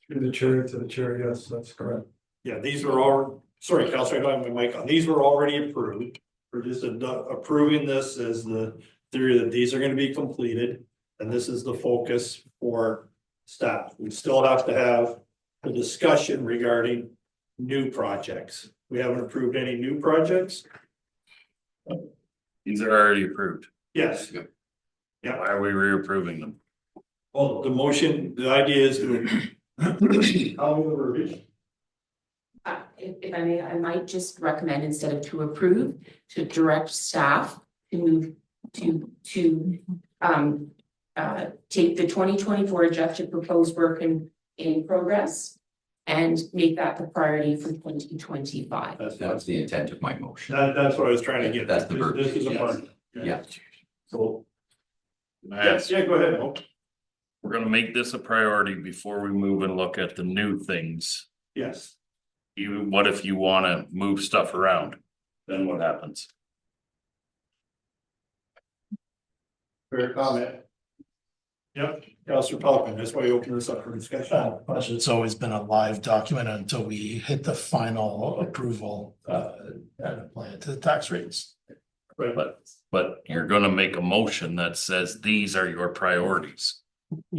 Through the chair to the chair, yes, that's correct. Yeah, these were all, sorry, Councillor, I don't have my mic on. These were already approved. We're just approving this as the theory that these are going to be completed. And this is the focus for staff. We still have to have a discussion regarding new projects. We haven't approved any new projects. These are already approved. Yes. Yeah. Why are we reapproving them? Well, the motion, the idea is to. How will the revision? If I may, I might just recommend instead of to approve, to direct staff to move to take the 2024 adjusted proposed work in progress and make that the priority for 2025. That's the intent of my motion. That's what I was trying to get. That's the This is a verbiage, part. Yeah. So, Yes, yeah, go ahead. Mo. we're gonna make this a priority before we move and look at the new things. Yes. What if you wanna move stuff around? Then what happens? Fair comment. Yep, Councilor Pelican, that's why you open this up for discussion. Budget's always been a live document until we hit the final approval, and apply it to the tax rates. But you're gonna make a motion that says these are your priorities.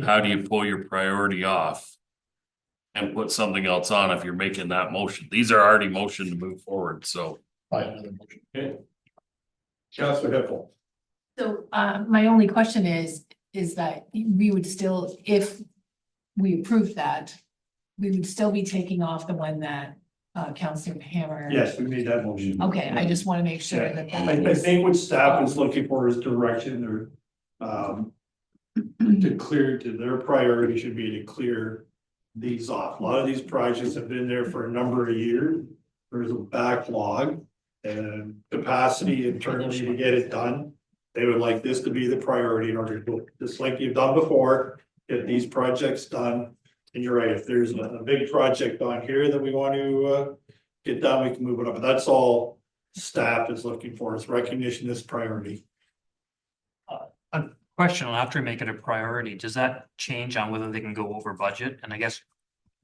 How do you pull your priority off? And put something else on if you're making that motion? These are already motion to move forward, so. By another motion. Okay. Councilor Hippel. So, my only question is that we would still, if we approved that, we would still be taking off the one that, Councilor Hammer. Yes, we made that motion. Okay, I just want to make sure that that I is. think what staff is looking for is direction or, to clear, to their priority should be to clear these off. A lot of these projects have been there for a number of years. There's a backlog and capacity internally to get it done. They would like this to be the priority in order to, just like you've done before, get these projects done. And you're right, if there's a big project on here that we want to get done, we can move it up. But that's all staff is looking for, is recognition as priority. A question, after we make it a priority, does that change on whether they can go over budget? And I guess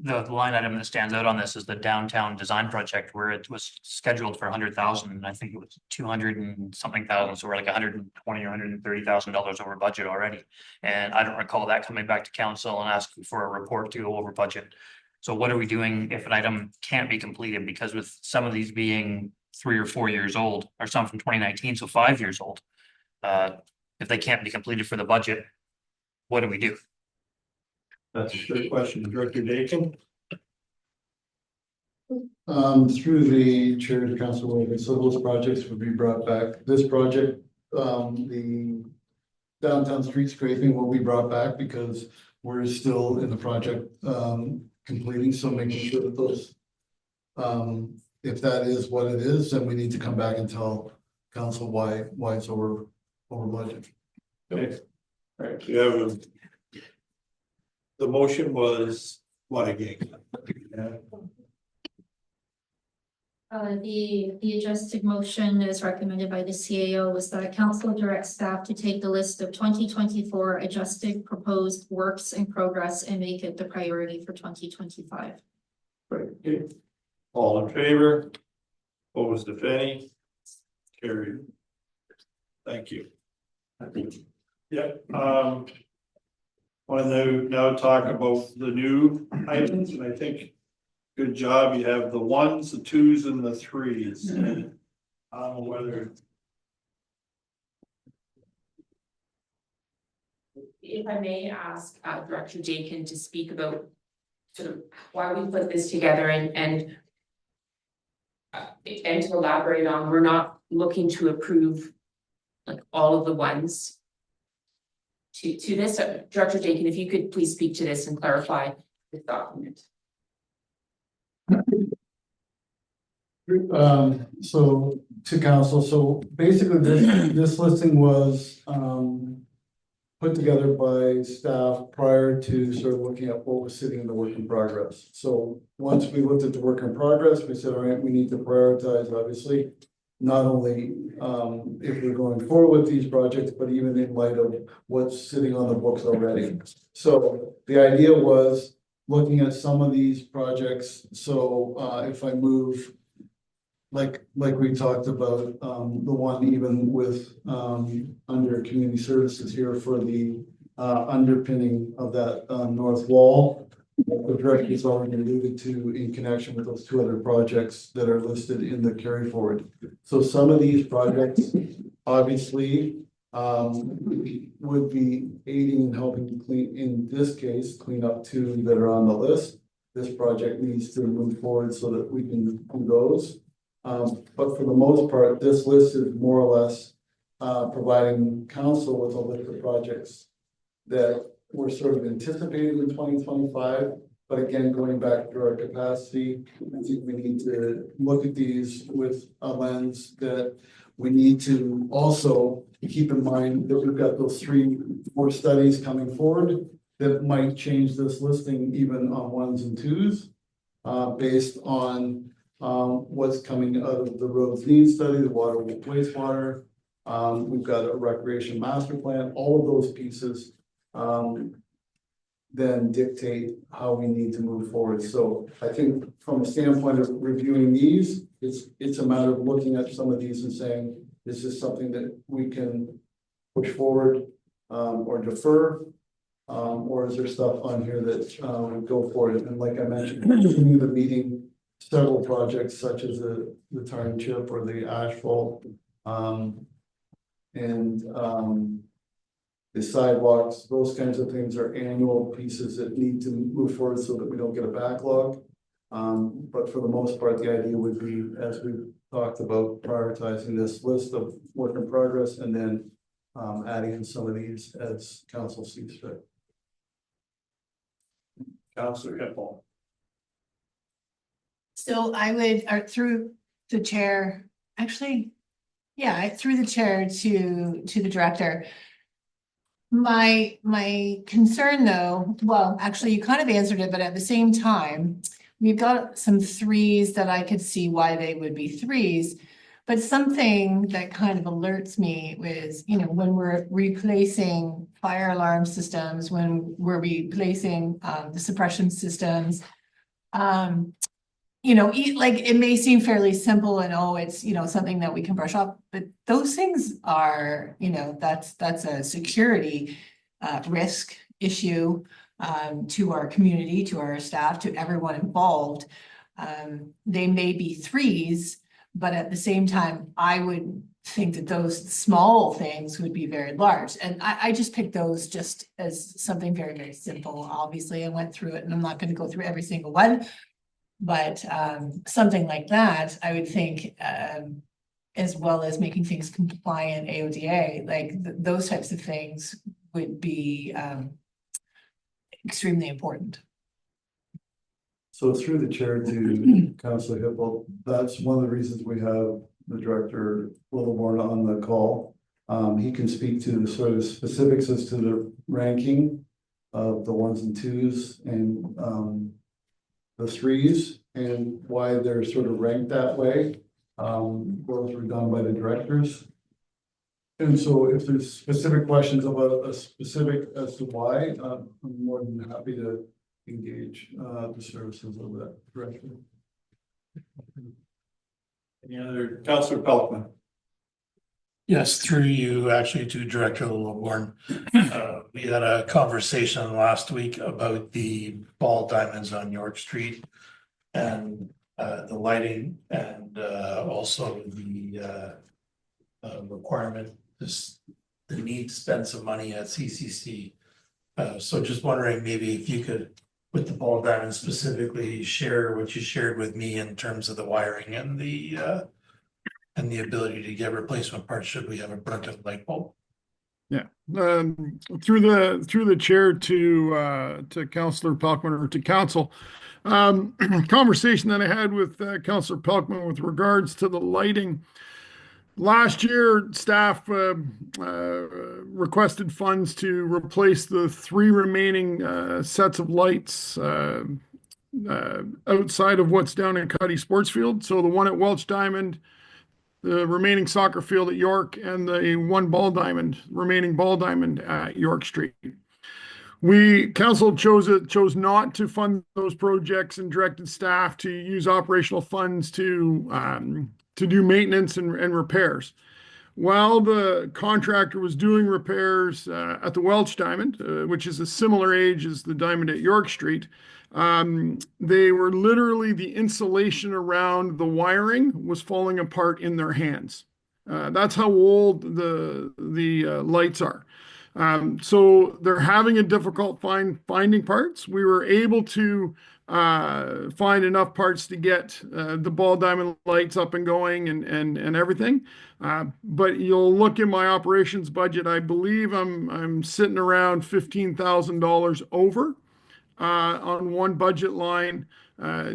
the line item that stands out on this is the downtown design project where it was scheduled for 100,000 and I think it was 200 and something thousand, so we're like 120 or $130,000 over budget already. And I don't recall that coming back to council and asking for a report to go over budget. So what are we doing if an item can't be completed? Because with some of these being 3 or 4 years old, or some from 2019, so 5 years old. If they can't be completed for the budget, what do we do? That's a good question, Director Dakin. Through the chair to Council Wilson, so those projects would be brought back. This project, the downtown street scraping will be brought back because we're still in the project, completing, so making sure that those, if that is what it is, then we need to come back and tell council why it's over budget. Okay. All right, you have the motion was what again? The adjusted motion as recommended by the CAO was that council directs staff to take the list of 2024 adjusted proposed works in progress and make it the priority for 2025. Right, okay. All in favor? Opposed, if any? Carried. Thank you. Yep, want to now talk about the new items, and I think good job, you have the 1s, the 2s, and the 3s. I don't know whether. If I may ask Director Dakin to speak about sort of why we put this together and to elaborate on, we're not looking to approve like all of the ones to this. Director Dakin, if you could please speak to this and clarify this document. So to council, so basically this listing was, put together by staff prior to sort of looking at what was sitting in the work in progress. So once we looked at the work in progress, we said, all right, we need to prioritize, obviously, not only, if we're going forward with these projects, but even in light of what's sitting on the books already. So the idea was looking at some of these projects. So, if I move, like we talked about, the one even with, under community services here for the, underpinning of that, north wall. The director's already alluded to in connection with those 2 other projects that are listed in the carry forward. So some of these projects, obviously, would be aiding and helping to clean, in this case, clean up two that are on the list. This project needs to move forward so that we can do those. But for the most part, this list is more or less providing council with a list of projects that we're sort of anticipating in 2025. But again, going back to our capacity, I think we need to look at these with a lens that we need to also keep in mind that we've got those 3-4 studies coming forward that might change this listing even on 1s and 2s, based on what's coming out of the roads needs study, the water wastewater. We've got a recreation master plan, all of those pieces then dictate how we need to move forward. So I think from a standpoint of reviewing these, it's a matter of looking at some of these and saying, is this something that we can push forward or defer? Or is there stuff on here that would go forward? And like I mentioned, continue the meeting several projects such as the tar and chip or the asphalt the sidewalks, those kinds of things are annual pieces that need to move forward so that we don't get a backlog. But for the most part, the idea would be, as we've talked about, prioritizing this list of work in progress and then adding in some of these as council sees fit. Councillor Hippel. So I would, or through the chair, actually, yeah, through the chair to the director. My concern though, well, actually you kind of answered it, but at the same time, we've got some 3s that I could see why they would be 3s. But something that kind of alerts me was, when we're replacing fire alarm systems, when we're replacing the suppression systems, like it may seem fairly simple and it's something that we can brush off, but those things are, that's a security risk issue to our community, to our staff, to everyone involved. They may be 3s, but at the same time, I would think that those small things would be very large. And I just picked those just as something very, very simple. Obviously, I went through it and I'm not going to go through every single one. But something like that, I would think, as well as making things compliant AODA, like those types of things would be extremely important. So through the chair to Councillor Hippel, that's one of the reasons we have the director Littleborn on the call. He can speak to the sort of specifics as to the ranking of the 1s and 2s and the 3s and why they're sort of ranked that way. Those were done by the directors. And so if there's specific questions about a specific as to why, I'm more than happy to engage the services of that director. Any other? Councillor Pelkman. Yes, through you actually to Director Littleborn. We had a conversation last week about the ball diamonds on York Street and the lighting and also the requirement, the need to spend some money at CCC. So just wondering maybe if you could, with the ball diamonds specifically, share what you shared with me in terms of the wiring and the ability to get replacement parts should we have a burnt out light bulb. Yeah, through the chair to Councillor Pelkman or to council, conversation that I had with Councillor Pelkman with regards to the lighting. Last year, staff requested funds to replace the 3 remaining sets of lights outside of what's down in Cuddy Sports Field. So the one at Welch Diamond, the remaining soccer field at York, and the remaining ball diamond at York Street. Council chose not to fund those projects and directed staff to use operational funds to do maintenance and repairs. While the contractor was doing repairs at the Welch Diamond, which is a similar age as the diamond at York Street, they were literally, the insulation around the wiring was falling apart in their hands. That's how old the lights are. So they're having a difficult finding parts. We were able to find enough parts to get the ball diamond lights up and going and everything. But you'll look in my operations budget, I believe I'm sitting around $15,000 over on one budget line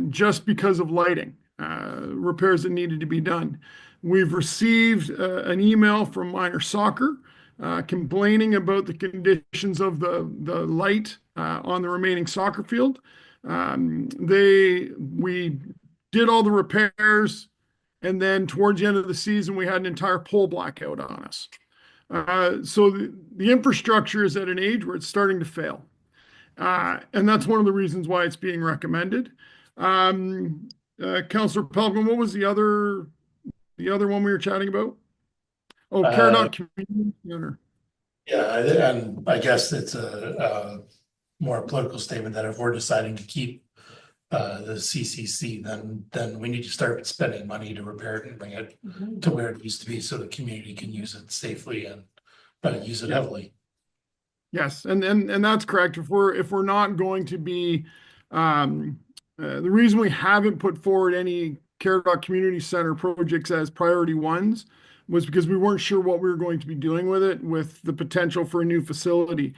just because of lighting repairs that needed to be done. We've received an email from Minor Soccer complaining about the conditions of the light on the remaining soccer field. We did all the repairs, and then towards the end of the season, we had an entire pole blackout on us. So the infrastructure is at an age where it's starting to fail. And that's one of the reasons why it's being recommended. Councillor Pelgrim, what was the other one we were chatting about? Oh, Caradoc Community Center. Yeah, and I guess it's a more political statement that if we're deciding to keep the CCC, then we need to start spending money to repair it and bring it to where it used to be so the community can use it safely and use it heavily. Yes, and that's correct. If we're not going to be, the reason we haven't put forward any Caradoc Community Center projects as priority ones was because we weren't sure what we were going to be doing with it, with the potential for a new facility.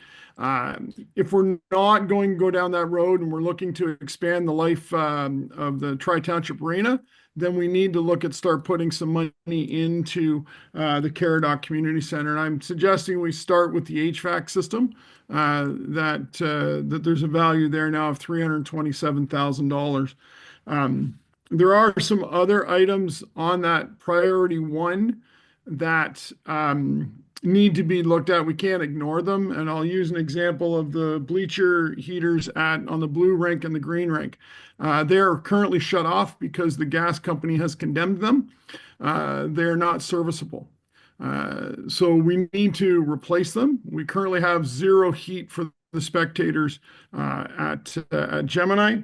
If we're not going to go down that road and we're looking to expand the life of the Tri-Township Arena, then we need to look at start putting some money into the Caradoc Community Center. And I'm suggesting we start with the HVAC system, that there's a value there now of $327,000. There are some other items on that priority one that need to be looked at. We can't ignore them. And I'll use an example of the bleacher heaters on the blue rink and the green rink. They're currently shut off because the gas company has condemned them. They're not serviceable. So we need to replace them. We currently have zero heat for the spectators at Gemini.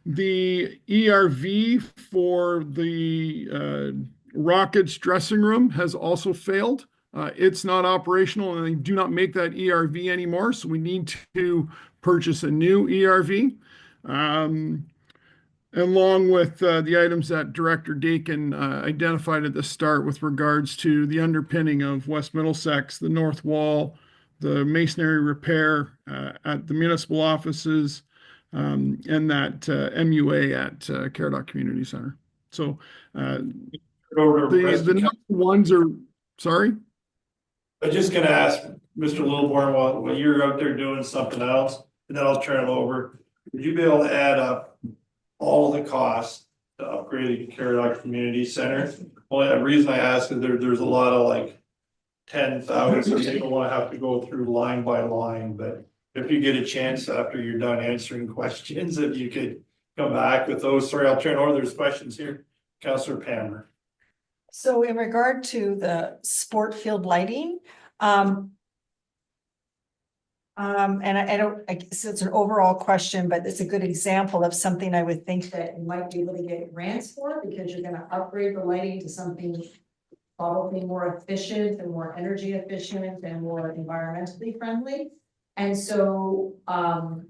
The ERV for the Rockets dressing room has also failed. It's not operational and they do not make that ERV anymore. So we need to purchase a new ERV. Along with the items that Director Dakin identified at the start with regards to the underpinning of West Middlesex, the north wall, the masonry repair at the municipal offices, and that MUA at Caradoc Community Center. So the number ones are, sorry? I'm just gonna ask Mr. Littleborn while you're out there doing something else, and then I'll turn it over. Would you be able to add up all of the costs to upgrade the Caradoc Community Center? Well, the reason I ask is there's a lot of like 10,000, so you don't want to have to go through line by line, but if you get a chance after you're done answering questions, if you could come back with those. Sorry, I'll turn over. There's questions here. Councillor Palmer. So in regard to the sport field lighting, and I don't, I guess it's an overall question, but it's a good example of something I would think that you might be able to get grants for, because you're gonna upgrade the lighting to something probably more efficient and more energy efficient and more environmentally friendly. And so, how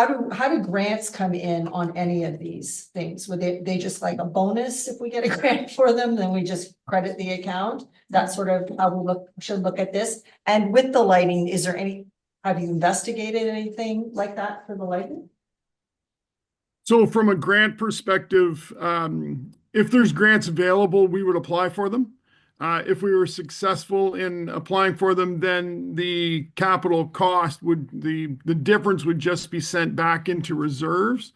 do grants come in on any of these things? Would they just like a bonus if we get a grant for them, then we just credit the account? That's sort of how we should look at this. And with the lighting, have you investigated anything like that for the lighting? So from a grant perspective, if there's grants available, we would apply for them. If we were successful in applying for them, then the capital cost the difference would just be sent back into reserves.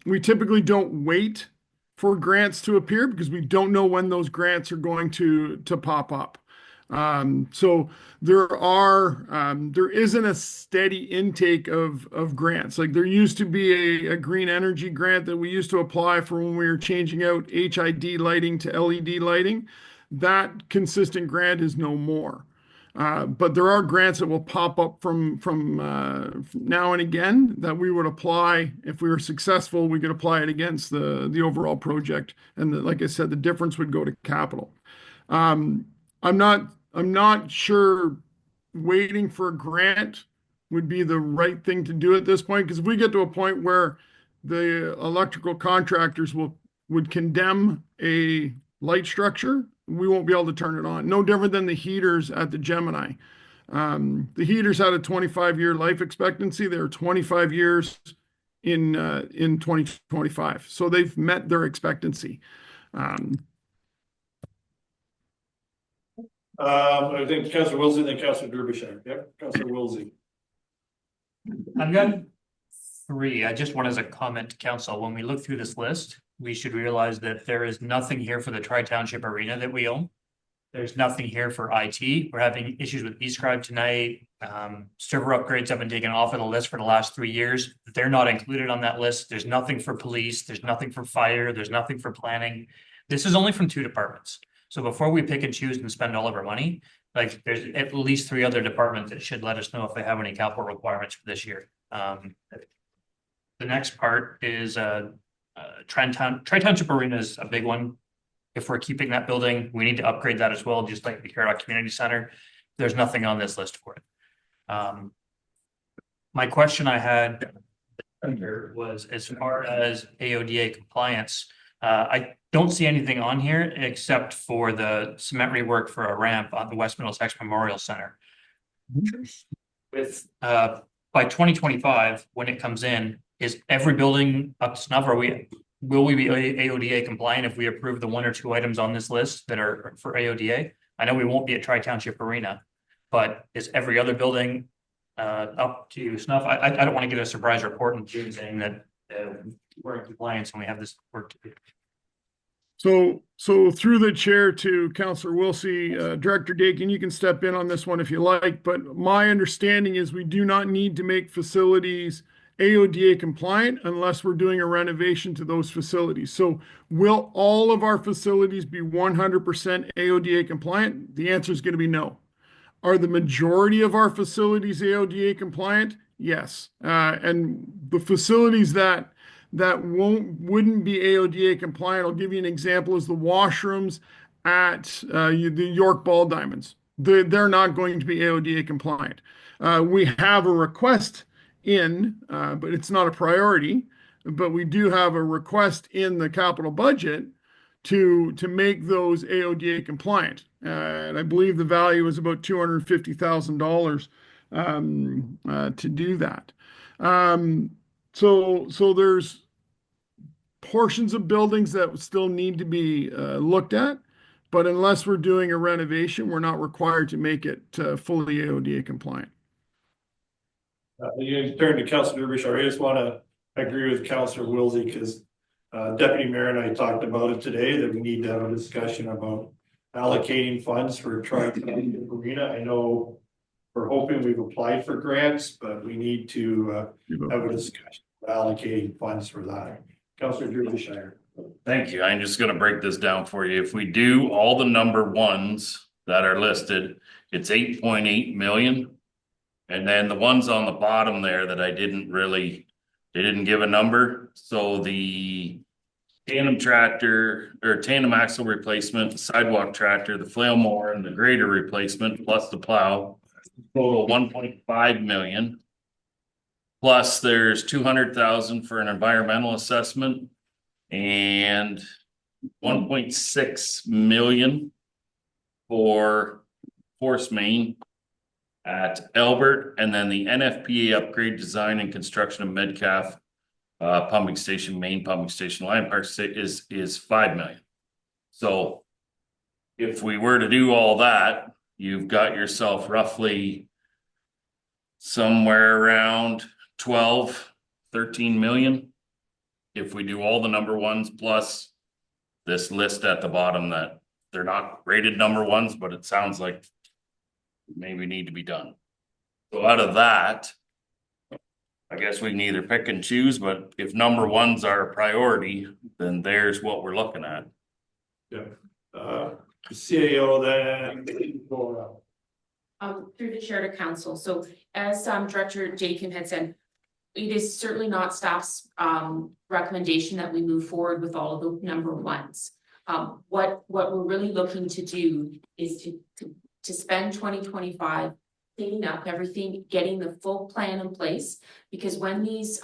We typically don't wait for grants to appear because we don't know when those grants are going to pop up. So there isn't a steady intake of grants. Like there used to be a green energy grant that we used to apply for when we were changing out HID lighting to LED lighting. That consistent grant is no more. But there are grants that will pop up from now and again that we would apply. If we were successful, we could apply it against the overall project. And like I said, the difference would go to capital. I'm not sure waiting for a grant would be the right thing to do at this point, because if we get to a point where the electrical contractors would condemn a light structure, we won't be able to turn it on. No different than the heaters at the Gemini. The heaters had a 25-year life expectancy. They were 25 years in 2025. So they've met their expectancy. I think Councillor Wilsey, then Councillor Derbyshire. Yep, Councillor Wilsey. I've got three. I just want as a comment to council, when we look through this list, we should realize that there is nothing here for the Tri-Township Arena that we own. There's nothing here for IT. We're having issues with eScribe tonight. Server upgrades have been taken off of the list for the last 3 years. They're not included on that list. There's nothing for police. There's nothing for fire. There's nothing for planning. This is only from 2 departments. So before we pick and choose and spend all of our money, like there's at least 3 other departments that should let us know if they have any capital requirements for this year. The next part is Tri-Township Arena is a big one. If we're keeping that building, we need to upgrade that as well, just like the Caradoc Community Center. There's nothing on this list for it. My question I had here was as far as AODA compliance. I don't see anything on here except for the cement rework for a ramp on the West Middlesex Memorial Center. With by 2025, when it comes in, is every building up to snuff? Will we be AODA compliant if we approve the 1 or 2 items on this list that are for AODA? I know we won't be at Tri-Township Arena, but is every other building up to snuff? I don't want to get a surprise report in June saying that we're in compliance and we have this work to do. So through the chair to Councillor Wilsey, Director Dakin, you can step in on this one if you like, but my understanding is we do not need to make facilities AODA compliant unless we're doing a renovation to those facilities. So will all of our facilities be 100% AODA compliant? The answer is going to be no. Are the majority of our facilities AODA compliant? Yes. And the facilities that wouldn't be AODA compliant, I'll give you an example, is the washrooms at the York Ball Diamonds. They're not going to be AODA compliant. We have a request in, but it's not a priority, but we do have a request in the capital budget to make those AODA compliant. And I believe the value is about $250,000 to do that. So there's portions of buildings that still need to be looked at, but unless we're doing a renovation, we're not required to make it fully AODA compliant. You turn to Councillor Derbyshire. I just want to agree with Councillor Wilsey because Deputy Mayor and I talked about it today that we need to have a discussion about allocating funds for Tri-Township Arena. I know we're hoping we've applied for grants, but we need to have a discussion about allocating funds for that. Councillor Derbyshire. Thank you. I'm just gonna break this down for you. If we do all the number ones that are listed, it's 8.8 million. And then the ones on the bottom there that I didn't really, they didn't give a number. So the tandem tractor or tandem axle replacement, the sidewalk tractor, the flail mower and the grader replacement, plus the plow, total 1.5 million. Plus there's 200,000 for an environmental assessment and 1.6 million for force main at Albert, and then the NFPA upgrade design and construction of Metcalf pumping station, main pumping station, Lion Park is 5 million. So if we were to do all that, you've got yourself roughly somewhere around 12, 13 million. If we do all the number ones plus this list at the bottom that they're not rated number ones, but it sounds like maybe need to be done. So out of that, I guess we can either pick and choose, but if number ones are a priority, then there's what we're looking at. Yeah. CAO then. Through the chair to council, so as Director Jakin had said, it is certainly not staff's recommendation that we move forward with all of the number ones. What we're really looking to do is to spend 2025 cleaning up everything, getting the full plan in place, because when these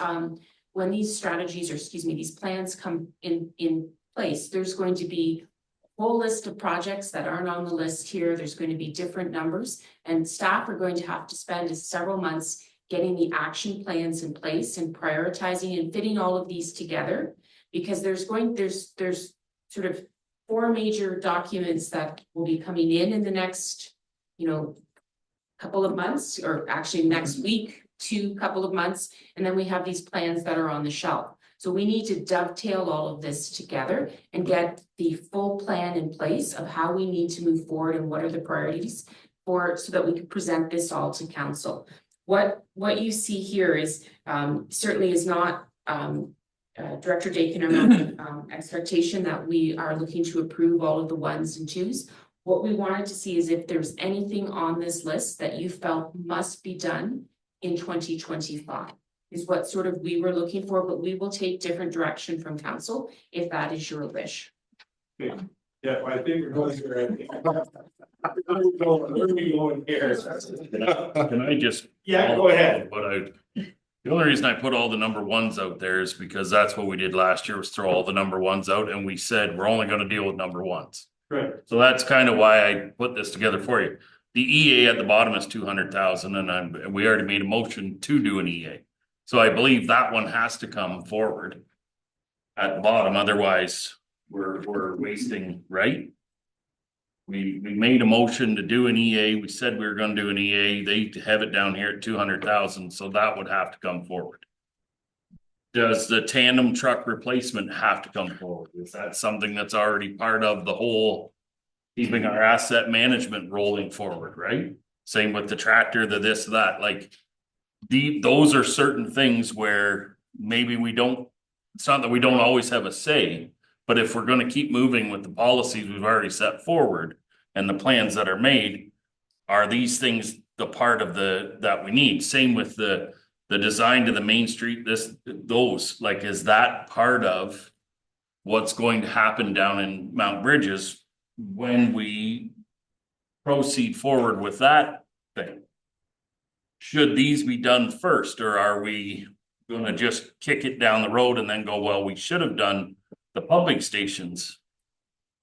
strategies, or excuse me, these plans come in place, there's going to be a whole list of projects that aren't on the list here. There's going to be different numbers, and staff are going to have to spend several months getting the action plans in place and prioritizing and fitting all of these together, because there's sort of 4 major documents that will be coming in the next, couple of months, or actually next week, 2 couple of months, and then we have these plans that are on the shelf. So we need to dovetail all of this together and get the full plan in place of how we need to move forward and what are the priorities so that we can present this all to council. What you see here is certainly is not Director Dakin or my expectation that we are looking to approve all of the 1s and 2s. What we wanted to see is if there's anything on this list that you felt must be done in 2025 is what sort of we were looking for, but we will take different direction from council if that is your wish. Okay. Yeah, I think we're going here. Where are we going here? Can I just? Yeah, go ahead. The only reason I put all the number 1s out there is because that's what we did last year, was throw all the number 1s out, and we said we're only gonna deal with number 1s. Right. So that's kind of why I put this together for you. The EA at the bottom is 200,000, and we already made a motion to do an EA. So I believe that one has to come forward at the bottom, otherwise we're wasting, right? We made a motion to do an EA, we said we were gonna do an EA, they have it down here at 200,000, so that would have to come forward. Does the tandem truck replacement have to come forward? Is that something that's already part of the whole keeping our asset management rolling forward, right? Same with the tractor, the this, that, like those are certain things where maybe we don't, it's not that we don't always have a say, but if we're gonna keep moving with the policies we've already set forward and the plans that are made, are these things the part of that we need? Same with the design to the main street, those, like, is that part of what's going to happen down in Mount Bridges when we proceed forward with that thing? Should these be done first, or are we gonna just kick it down the road and then go, well, we should have done the pumping stations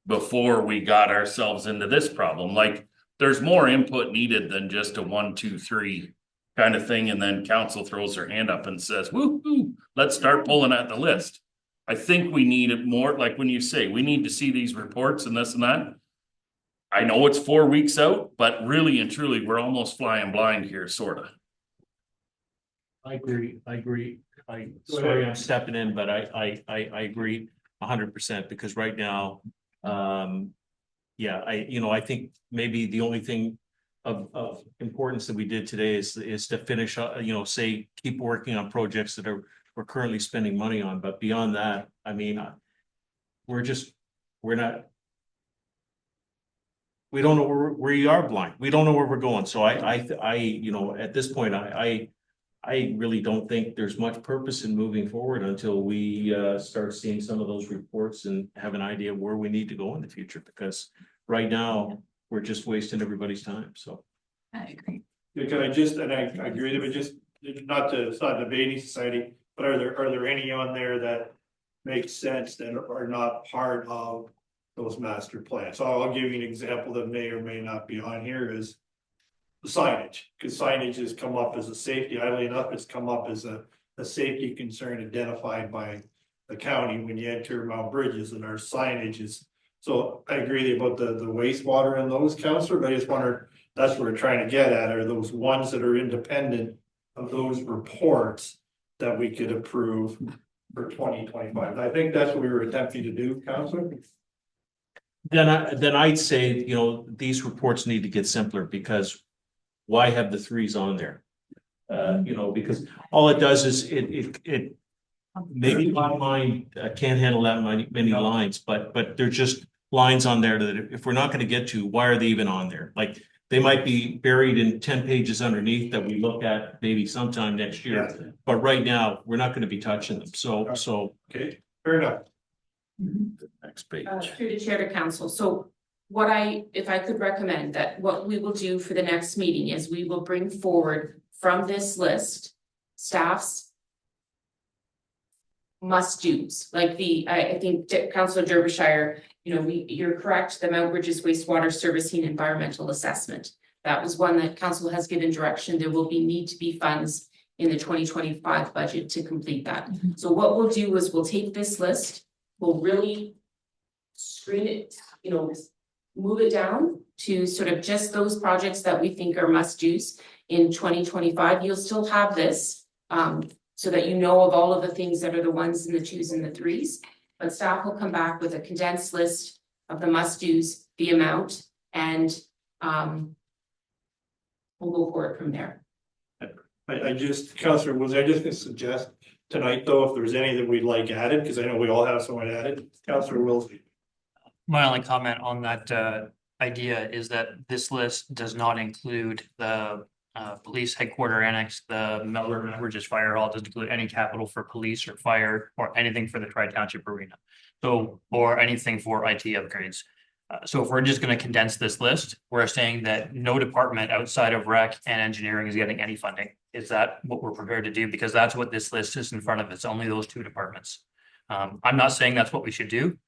before we got ourselves into this problem? Like, there's more input needed than just a 1, 2, 3 kind of thing, and then council throws her hand up and says, woo-hoo, let's start pulling at the list. I think we need it more, like when you say, we need to see these reports and this and that. I know it's 4 weeks out, but really and truly, we're almost flying blind here, sorta. I agree. Sorry, I'm stepping in, but I agree 100%, because right now, I think maybe the only thing of importance that we did today is to finish, say, keep working on projects that we're currently spending money on. But beyond that, I mean, we don't know where we are blind. We don't know where we're going. So at this point, I really don't think there's much purpose in moving forward until we start seeing some of those reports and have an idea of where we need to go in the future, because right now we're just wasting everybody's time. So I agree. Yeah, can I just, and I agree with it, just it's not a debating society, but are there any on there that make sense that are not part of those master plans? So I'll give you an example that may or may not be on here is the signage, because signage has come up as a safety, oddly enough, it's come up as a safety concern identified by the county when you enter Mount Bridges, and our signage is. So I agree about the wastewater and those, Councillor, but I just wonder, that's what we're trying to get at, are those ones that are independent of those reports that we could approve for 2025. I think that's what we were attempting to do, Councillor. then I'd say, these reports need to get simpler, because why have the 3s on there? Because all it does is it maybe my mind can't handle that many lines, but they're just lines on there that if we're not going to get to, why are they even on there? Like They might be buried in 10 pages underneath that we look at maybe sometime next year. But right now, we're not gonna be touching them. So Okay, fair enough. Next page. Through the chair to council, so if I could recommend that what we will do for the next meeting is we will bring forward from this list, staff's must-dos, like I think Councillor Derbyshire, you're correct, the Mount Bridges wastewater servicing environmental assessment. That was one that council has given direction, there will need to be funds in the 2025 budget to complete that. So what we'll do is we'll take this list, we'll really screen it, move it down to sort of just those projects that we think are must-dos in 2025. You'll still have this, so that you know of all of the things that are the ones and the twos and the threes. But staff will come back with a condensed list of the must-dos, the amount, and we'll go forward from there. Councillor Woods, I just gonna suggest tonight, though, if there's any that we'd like added, because I know we all have someone added. Councillor Wilson. My only comment on that idea is that this list does not include the police headquarter annex, the Melbourne Bridges Fire Hall, doesn't include any capital for police or fire or anything for the Tri-Township Arena. So, or anything for IT upgrades. So if we're just gonna condense this list, we're saying that no department outside of rec and engineering is getting any funding. Is that what we're prepared to do? Because that's what this list is in front of us, only those two departments. I'm not saying that's what we should do.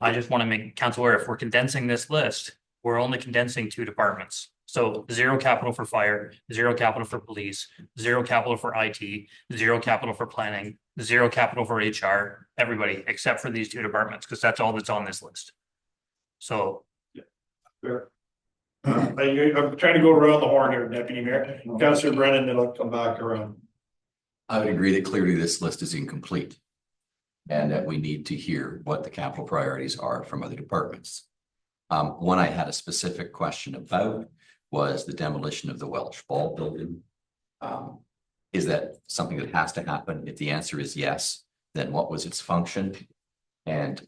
I just want to make council aware, if we're condensing this list, we're only condensing two departments. So 0 capital for fire, 0 capital for police, 0 capital for IT, 0 capital for planning, 0 capital for HR, everybody except for these two departments, because that's all that's on this list. So. Fair. I'm trying to go around the horn here, Deputy Mayor. Councillor Brennan, then I'll come back around. I would agree that clearly this list is incomplete. And that we need to hear what the capital priorities are from other departments. One I had a specific question about was the demolition of the Welsh Ball building. Is that something that has to happen? If the answer is yes, then what was its function? And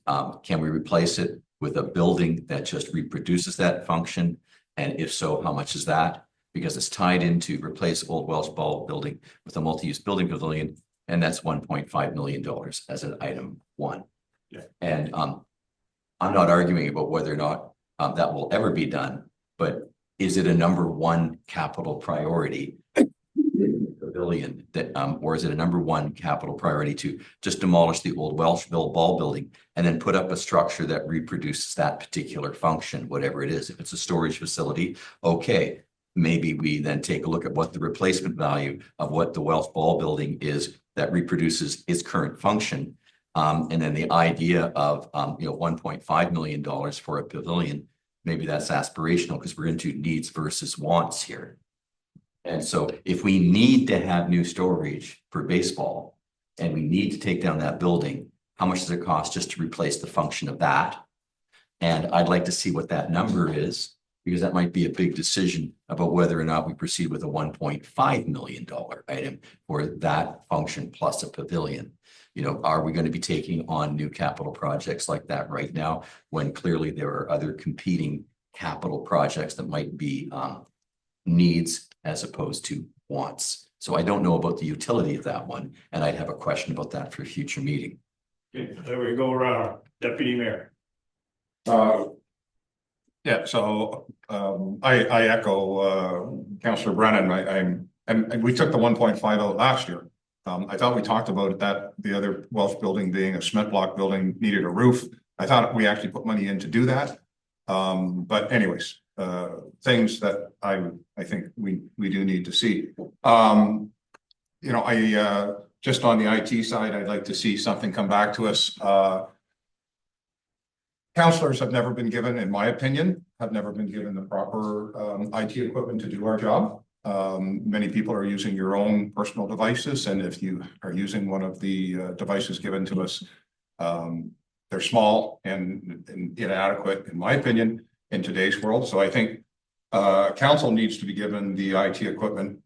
can we replace it with a building that just reproduces that function? And if so, how much is that? Because it's tied into replace old Welsh Ball building with a multi-use building pavilion. And that's $1.5 million as an item one. Yeah. And I'm not arguing about whether or not that will ever be done, but is it a number one capital priority? Pavilion that, or is it a number one capital priority to just demolish the old Welshville Ball building and then put up a structure that reproduces that particular function, whatever it is? If it's a storage facility, okay. Maybe we then take a look at what the replacement value of what the Welsh Ball building is that reproduces its current function. And then the idea of, $1.5 million for a pavilion, maybe that's aspirational because we're into needs versus wants here. And so if we need to have new storage for baseball and we need to take down that building, how much does it cost just to replace the function of that? And I'd like to see what that number is, because that might be a big decision about whether or not we proceed with a $1.5 million item for that function plus a pavilion. Are we going to be taking on new capital projects like that right now, when clearly there are other competing capital projects that might be needs as opposed to wants? So I don't know about the utility of that one, and I'd have a question about that for a future meeting. Okay, there we go around. Deputy Mayor. Yeah, so I echo Councillor Brennan. And we took the 1.5 out last year. I thought we talked about that the other Welsh building being a cement block building needed a roof. I thought we actually put money in to do that. But anyways, things that I think we do need to see. Just on the IT side, I'd like to see something come back to us. Counselors have never been given, in my opinion, the proper IT equipment to do our job. Many people are using your own personal devices, and if you are using one of the devices given to us, they're small and inadequate, in my opinion, in today's world. So I think council needs to be given the IT equipment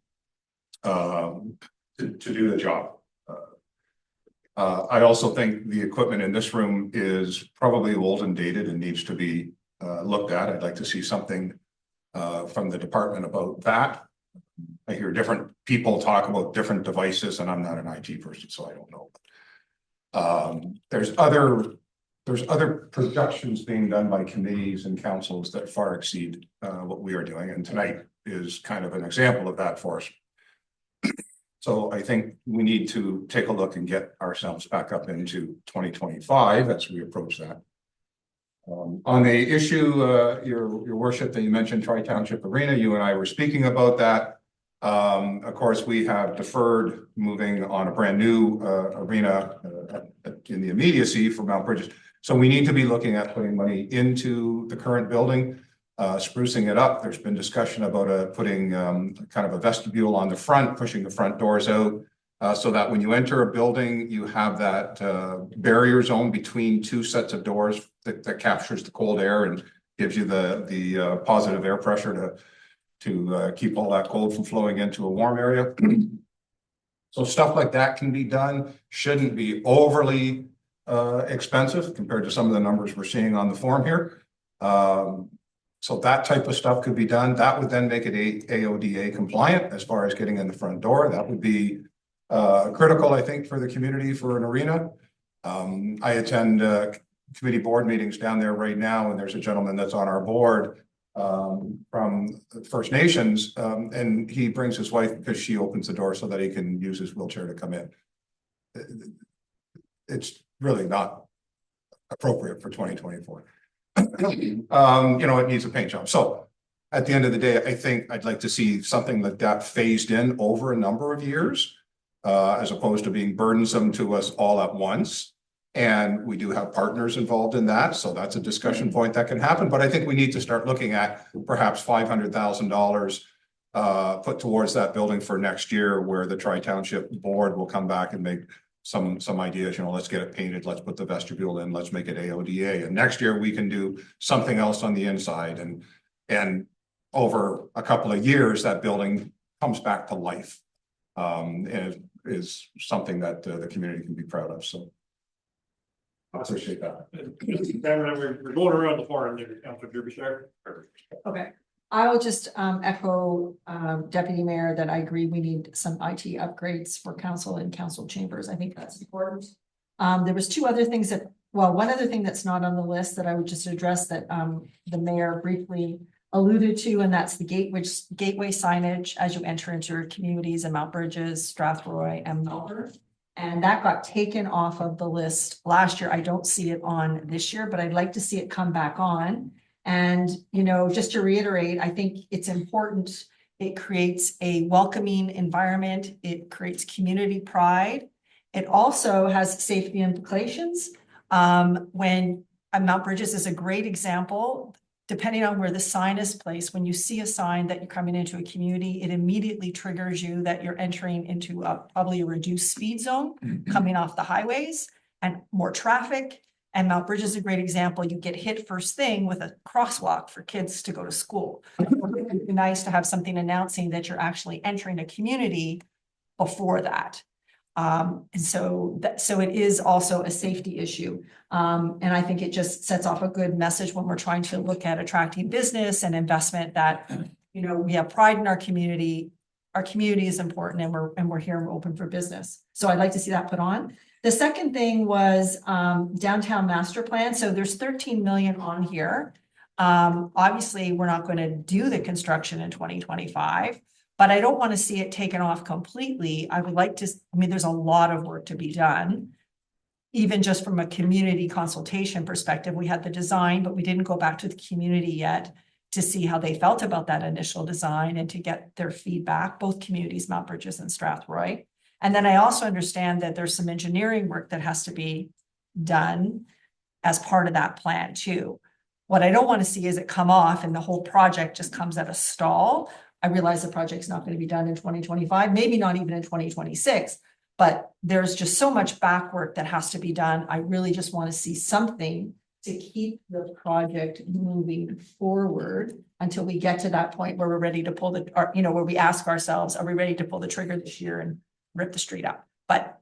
to do the job. I also think the equipment in this room is probably old and dated and needs to be looked at. I'd like to see something from the department about that. I hear different people talk about different devices, and I'm not an IT person, so I don't know. There's other productions being done by committees and councils that far exceed what we are doing, and tonight is kind of an example of that for us. So I think we need to take a look and get ourselves back up into 2025 as we approach that. On the issue, your worship, that you mentioned Tri-Township Arena, you and I were speaking about that. Of course, we have deferred moving on a brand new arena in the immediacy for Mount Bridges. So we need to be looking at putting money into the current building, sprucing it up. There's been discussion about putting kind of a vestibule on the front, pushing the front doors out, so that when you enter a building, you have that barrier zone between two sets of doors that captures the cold air and gives you the positive air pressure to keep all that cold from flowing into a warm area. So stuff like that can be done, shouldn't be overly expensive compared to some of the numbers we're seeing on the form here. So that type of stuff could be done. That would then make it AODA compliant as far as getting in the front door. That would be critical, I think, for the community for an arena. I attend committee board meetings down there right now, and there's a gentleman that's on our board from First Nations, and he brings his wife because she opens the door so that he can use his wheelchair to come in. It's really not appropriate for 2024. You know, it needs a paint job. So at the end of the day, I think I'd like to see something like that phased in over a number of years, as opposed to being burdensome to us all at once. And we do have partners involved in that, so that's a discussion point that can happen. But I think we need to start looking at perhaps $500,000 put towards that building for next year, where the Tri-Township board will come back and make some ideas. You know, let's get it painted, let's put the vestibule in, let's make it AODA, and next year we can do something else on the inside. And over a couple of years, that building comes back to life, and it is something that the community can be proud of. So. I appreciate that. We're going around the forum there, Councilor Derbyshire. Okay, I will just echo Deputy Mayor that I agree we need some IT upgrades for council and council chambers. I think that's important. There was two other things that, well, one other thing that's not on the list that I would just address that the mayor briefly alluded to, and that's the gateway signage as you enter into your communities in Mount Bridges, Strathroy, and Melbourne. And that got taken off of the list last year. I don't see it on this year, but I'd like to see it come back on. And, you know, just to reiterate, I think it's important. It creates a welcoming environment. It creates community pride. It also has safety implications. When Mount Bridges is a great example, depending on where the sign is placed, when you see a sign that you're coming into a community, it immediately triggers you that you're entering into probably a reduced speed zone coming off the highways and more traffic. And Mount Bridges is a great example. You get hit first thing with a crosswalk for kids to go to school. It'd be nice to have something announcing that you're actually entering a community before that. And so it is also a safety issue. And I think it just sets off a good message when we're trying to look at attracting business and investment that, you know, we have pride in our community. Our community is important, and we're here and we're open for business. So I'd like to see that put on. The second thing was downtown master plan. So there's 13 million on here. Obviously, we're not going to do the construction in 2025. But I don't want to see it taken off completely. I would like to, I mean, there's a lot of work to be done. Even just from a community consultation perspective, we had the design, but we didn't go back to the community yet to see how they felt about that initial design and to get their feedback, both communities, Mount Bridges and Strathroy. And then I also understand that there's some engineering work that has to be done as part of that plan too. What I don't want to see is it come off and the whole project just comes at a stall. I realize the project's not going to be done in 2025, maybe not even in 2026, but there's just so much back work that has to be done. I really just want to see something to keep the project moving forward until we get to that point where we're ready to pull where we ask ourselves, are we ready to pull the trigger this year and rip the street up? But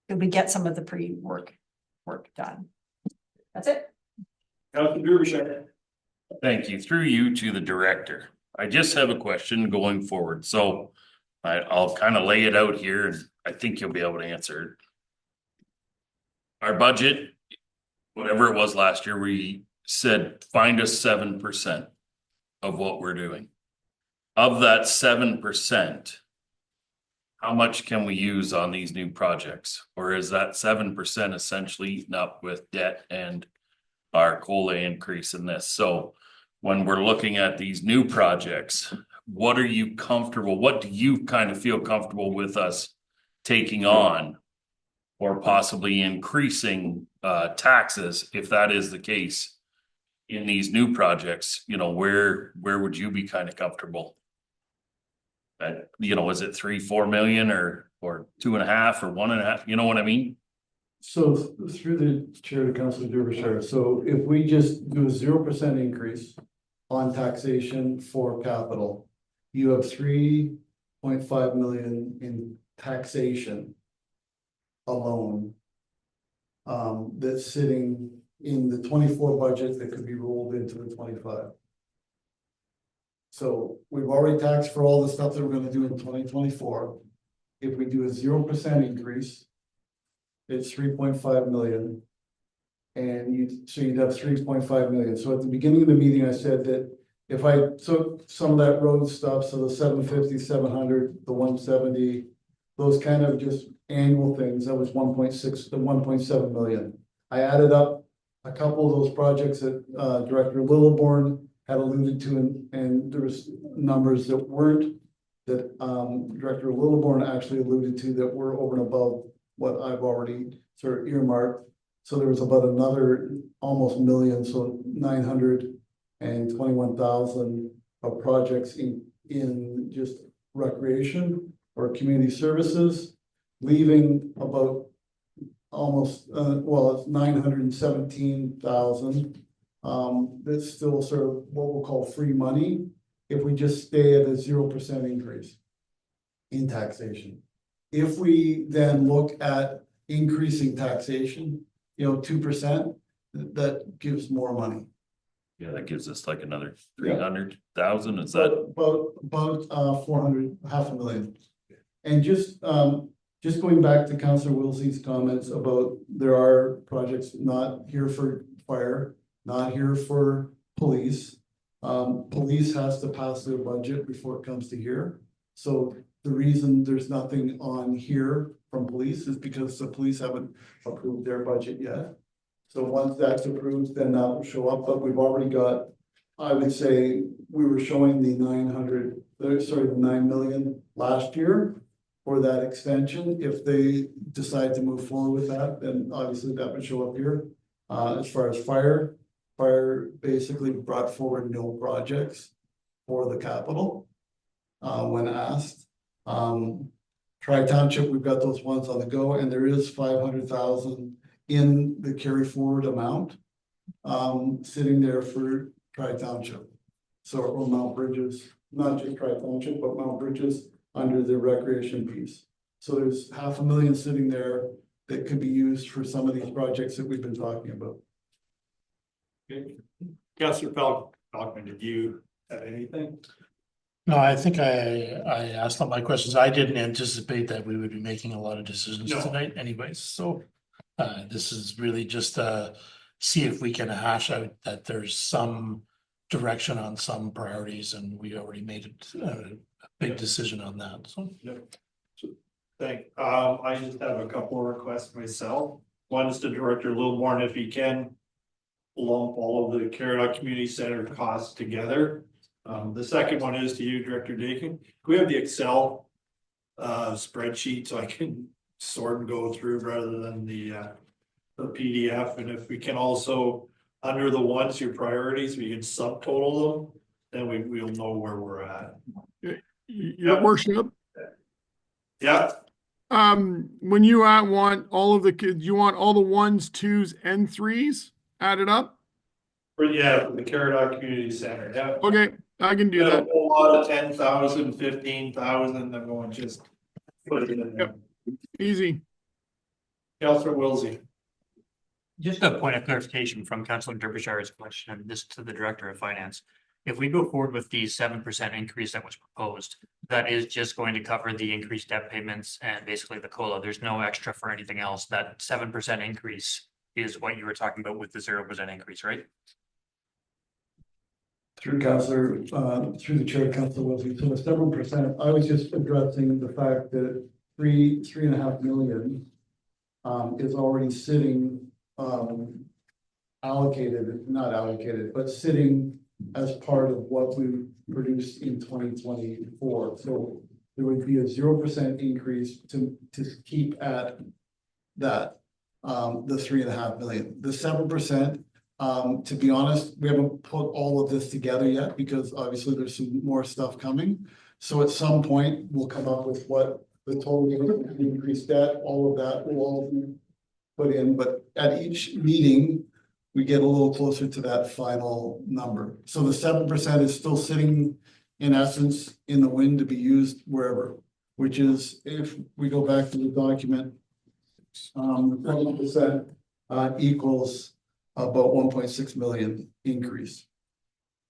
if we get some of the pre-work done. That's it. Councilor Derbyshire. Thank you. Through you to the director. I just have a question going forward, so I'll kind of lay it out here and I think you'll be able to answer it. Our budget, whatever it was last year, we said find us 7% of what we're doing. Of that 7%, how much can we use on these new projects? Or is that 7% essentially eaten up with debt and our COLA increase in this? So when we're looking at these new projects, what are you comfortable? What do you kind of feel comfortable with us taking on? Or possibly increasing taxes, if that is the case in these new projects, you know, where would you be kind of comfortable? You know, is it 3-4 million or 2.5 or 1.5? You know what I mean? So through the chair to Councilor Derbyshire, so if we just do a 0% increase on taxation for capital, you have 3.5 million in taxation alone. That's sitting in the 24 budget that could be rolled into the 25. So we've already taxed for all the stuff that we're gonna do in 2024. If we do a 0% increase, it's 3.5 million. And you'd have 3.5 million. So at the beginning of the meeting, I said that if I took some of that road stuff, so the 750, 700, the 170, those kind of just annual things, that was 1.6 to 1.7 million. I added up a couple of those projects that Director Littleborn had alluded to, and there was numbers that weren't, that Director Littleborn actually alluded to that were over and above what I've already sort of earmarked. So there was about another almost million, so 921,000 of projects in just recreation or community services, leaving about almost, it's 917,000. That's still sort of what we'll call free money if we just stay at a 0% increase in taxation. If we then look at increasing taxation, 2%, that gives more money. Yeah, that gives us like another 300,000. Is that about 400, 500,000. And just going back to Councillor Wilsey's comments about there are projects not here for fire, not here for police. Police has to pass their budget before it comes to here. So the reason there's nothing on here from police is because the police haven't approved their budget yet. So once that's approved, then that will show up, but we've already got, I would say, we were showing the 9 million last year for that extension. If they decide to move forward with that, then obviously that would show up here. As far as fire basically brought forward no projects for the capital when asked. Tri-Township, we've got those ones on the go, and there is 500,000 in the carry forward amount sitting there for Tri-Township. So, or Mount Bridges, not just Tri-Township, but Mount Bridges under the recreation piece. So there's 500,000 sitting there that could be used for some of these projects that we've been talking about. Okay. Councillor Falkman, did you have anything? No, I think I asked all my questions. I didn't anticipate that we would be making a lot of decisions tonight anyways, so. This is really just see if we can hash out that there's some direction on some priorities, and we already made a big decision on that, so. I just have a couple of requests myself. One is to Director Littleborn, if he can lump all of the Caradoc Community Center costs together. The second one is to you, Director Dakin. We have the Excel spreadsheet so I can sort and go through rather than the PDF. And if we can also, under the ones, your priorities, we can subtotal them, then we'll know where we're at. Your worship. Yeah. When you want all of the kids, you want all the 1s, 2s, and 3s added up? For the Caradoc Community Center. Yeah. Okay, I can do that. A whole lot of 10,000, 15,000, then we'll just put it in there. Yep. Easy. Councillor Wilsey. Just a point of clarification from Councillor Derbyshire's question, and this to the Director of Finance. if we go forward with the 7% increase that was proposed, that is just going to cover the increased debt payments and basically the COLA. There's no extra for anything else. That 7% increase is what you were talking about with the 0% increase, right? Through Councillor, through the chair, Councillor Wilson, so the 7%, I was just addressing the fact that 3.5 million is already sitting, allocated, not allocated, but sitting as part of what we produced in 2024. So there would be a 0% increase to keep at that, the 3.5 million. The 7%, to be honest, we haven't put all of this together yet because obviously there's some more stuff coming. So at some point, we'll come up with what the total increased debt, all of that will all be put in, but at each meeting, we get a little closer to that final number. So the 7% is still sitting in essence in the wind to be used wherever, which is if we go back to the document, 7% equals about 1.6 million increase.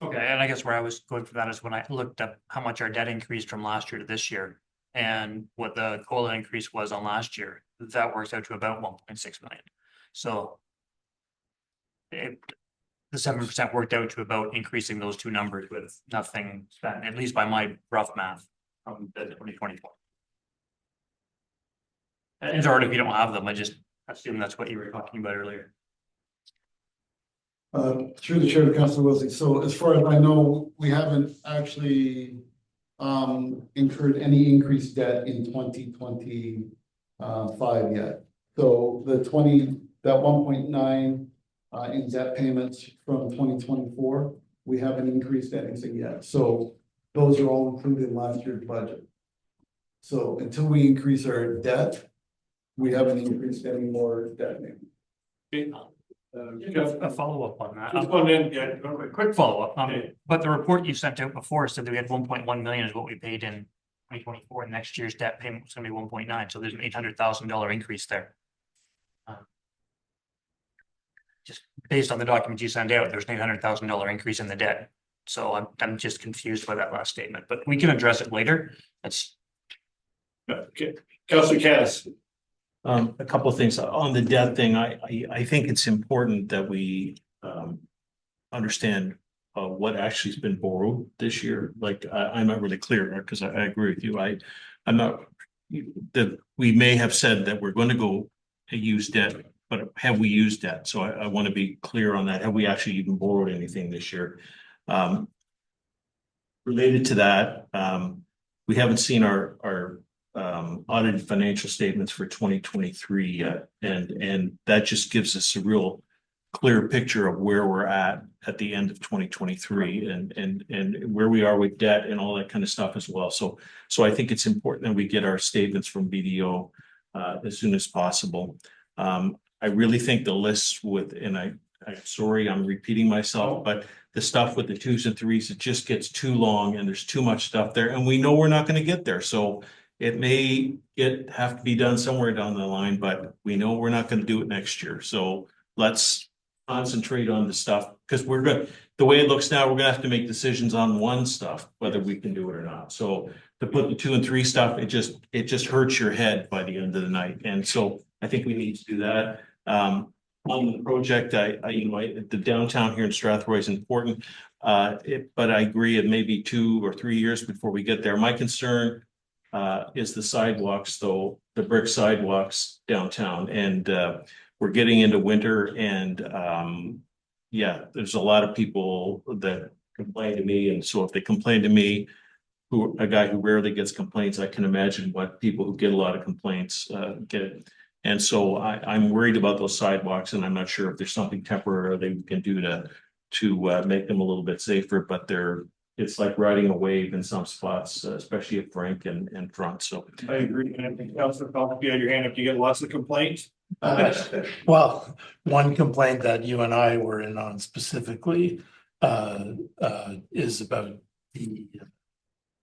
Okay, and I guess where I was going for that is when I looked up how much our debt increased from last year to this year and what the COLA increase was on last year, that works out to about 1.6 million. So the 7% worked out to about increasing those two numbers with nothing spent, at least by my rough math from the 2024. And it's already if you don't have them, I just assume that's what you were talking about earlier. Through the chair, Councillor Wilson. So as far as I know, we haven't actually incurred any increased debt in 2025 yet. So the 1.9 in debt payments from 2024, we haven't increased anything yet. So those are all included in last year's budget. So until we increase our debt, we haven't increased any more debt. Okay. A follow-up on that. Just one in, yeah. A quick follow-up, Okay. but the report you sent out before said that we had 1.1 million is what we paid in 2024, and next year's debt payment was gonna be 1.9, so there's an $800,000 increase there. Just based on the documents you sent out, there's an $800,000 increase in the debt. So I'm just confused by that last statement, but we can address it later. That's. Okay, Councillor Canis. A couple of things on the debt thing. I think it's important that we understand what actually has been borrowed this year. Like I'm not really clear because I agree with you. I'm not that we may have said that we're going to go use debt, but have we used debt? So I want to be clear on that. Have we actually even borrowed anything this year? Related to that, we haven't seen our audited financial statements for 2023 yet, and that just gives us a real clear picture of where we're at the end of 2023 and where we are with debt and all that kind of stuff as well. So I think it's important that we get our statements from BDO as soon as possible. I really think the lists with, and I'm sorry, I'm repeating myself, but the stuff with the 2s and 3s, it just gets too long and there's too much stuff there, and we know we're not going to get there. So it may have to be done somewhere down the line, but we know we're not going to do it next year. So let's concentrate on the stuff because the way it looks now, we're going to have to make decisions on one stuff, whether we can do it or not. So to put the 2 and 3 stuff, it just hurts your head by the end of the night. And so I think we need to do that. On the project, the downtown here in Strathroy is important, but I agree it may be 2 or 3 years before we get there. My concern is the sidewalks, though, the brick sidewalks downtown, and we're getting into winter, and yeah, there's a lot of people that complain to me, and so if they complain to me, a guy who rarely gets complaints, I can imagine what people who get a lot of complaints get. And so I'm worried about those sidewalks, and I'm not sure if there's something temporary they can do to make them a little bit safer, but it's like riding a wave in some spots, especially at Frank and Front. So I agree. And I think Councillor Falk, you had your hand up. You get lots of complaints. Well, one complaint that you and I were in on specifically is about the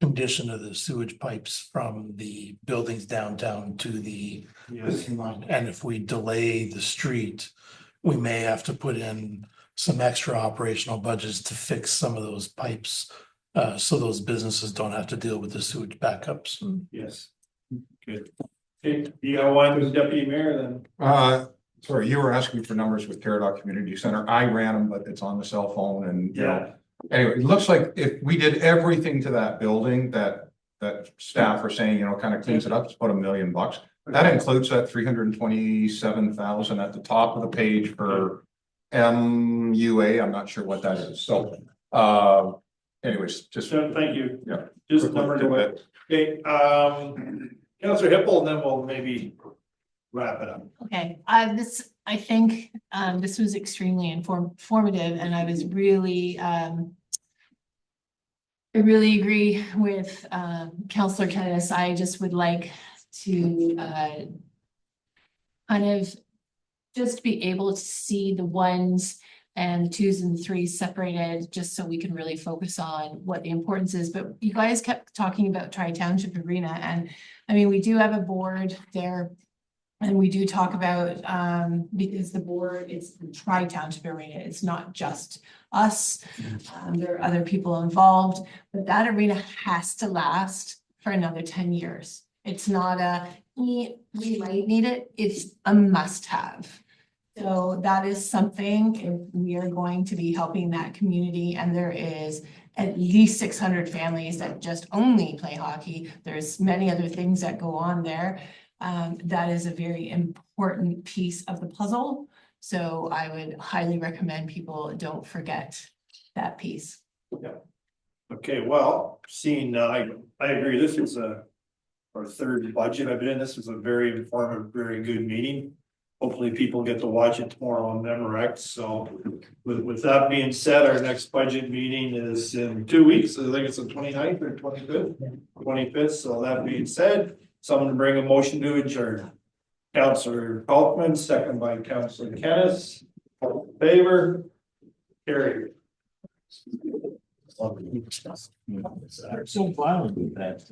condition of the sewage pipes from the buildings downtown to the line. And if we delay the street, we may have to put in some extra operational budgets to fix some of those pipes. So those businesses don't have to deal with the sewage backups. Yes. Good. Okay, you got one with deputy mayor then? Sorry, you were asking for numbers with Caradoc Community Center. I ran them, but it's on the cell phone and, you know. Anyway, it looks like if we did everything to that building that staff are saying, you know, kind of cleans it up, it's about $1 million. That includes that 327,000 at the top of the page for MUA. I'm not sure what that is. So, anyways, just. Thank you. Yeah. Just a number to it. Okay, Councillor Hippel, and then we'll maybe wrap it up. Okay, I think, this was extremely informative, and I was really, I really agree with, Councillor Kenneth. I just would like to, kind of just be able to see the ones and the twos and the threes separated, just so we can really focus on what the importance is. But you guys kept talking about Tri-Township Arena, and I mean, we do have a board there. And we do talk about, because the board is the Tri-Township Arena, it's not just us. There are other people involved, but that arena has to last for another 10 years. It's not we might need it, it's a must-have. So that is something, if we are going to be helping that community, and there is at least 600 families that just only play hockey. There's many other things that go on there. That is a very important piece of the puzzle. So I would highly recommend people don't forget that piece. Yeah. Okay, well, seeing, I agree, this is our third budget I've been in. This was a very informative, very good meeting. Hopefully people get to watch it tomorrow on Memorex. So with that being said, our next budget meeting is in 2 weeks. I think it's the 29th or 25th. 25th. So that being said, someone bring a motion to adjourn. Councillor Kaufman, second by Councillor Kenneth. All in favor? Carried. So violent with that.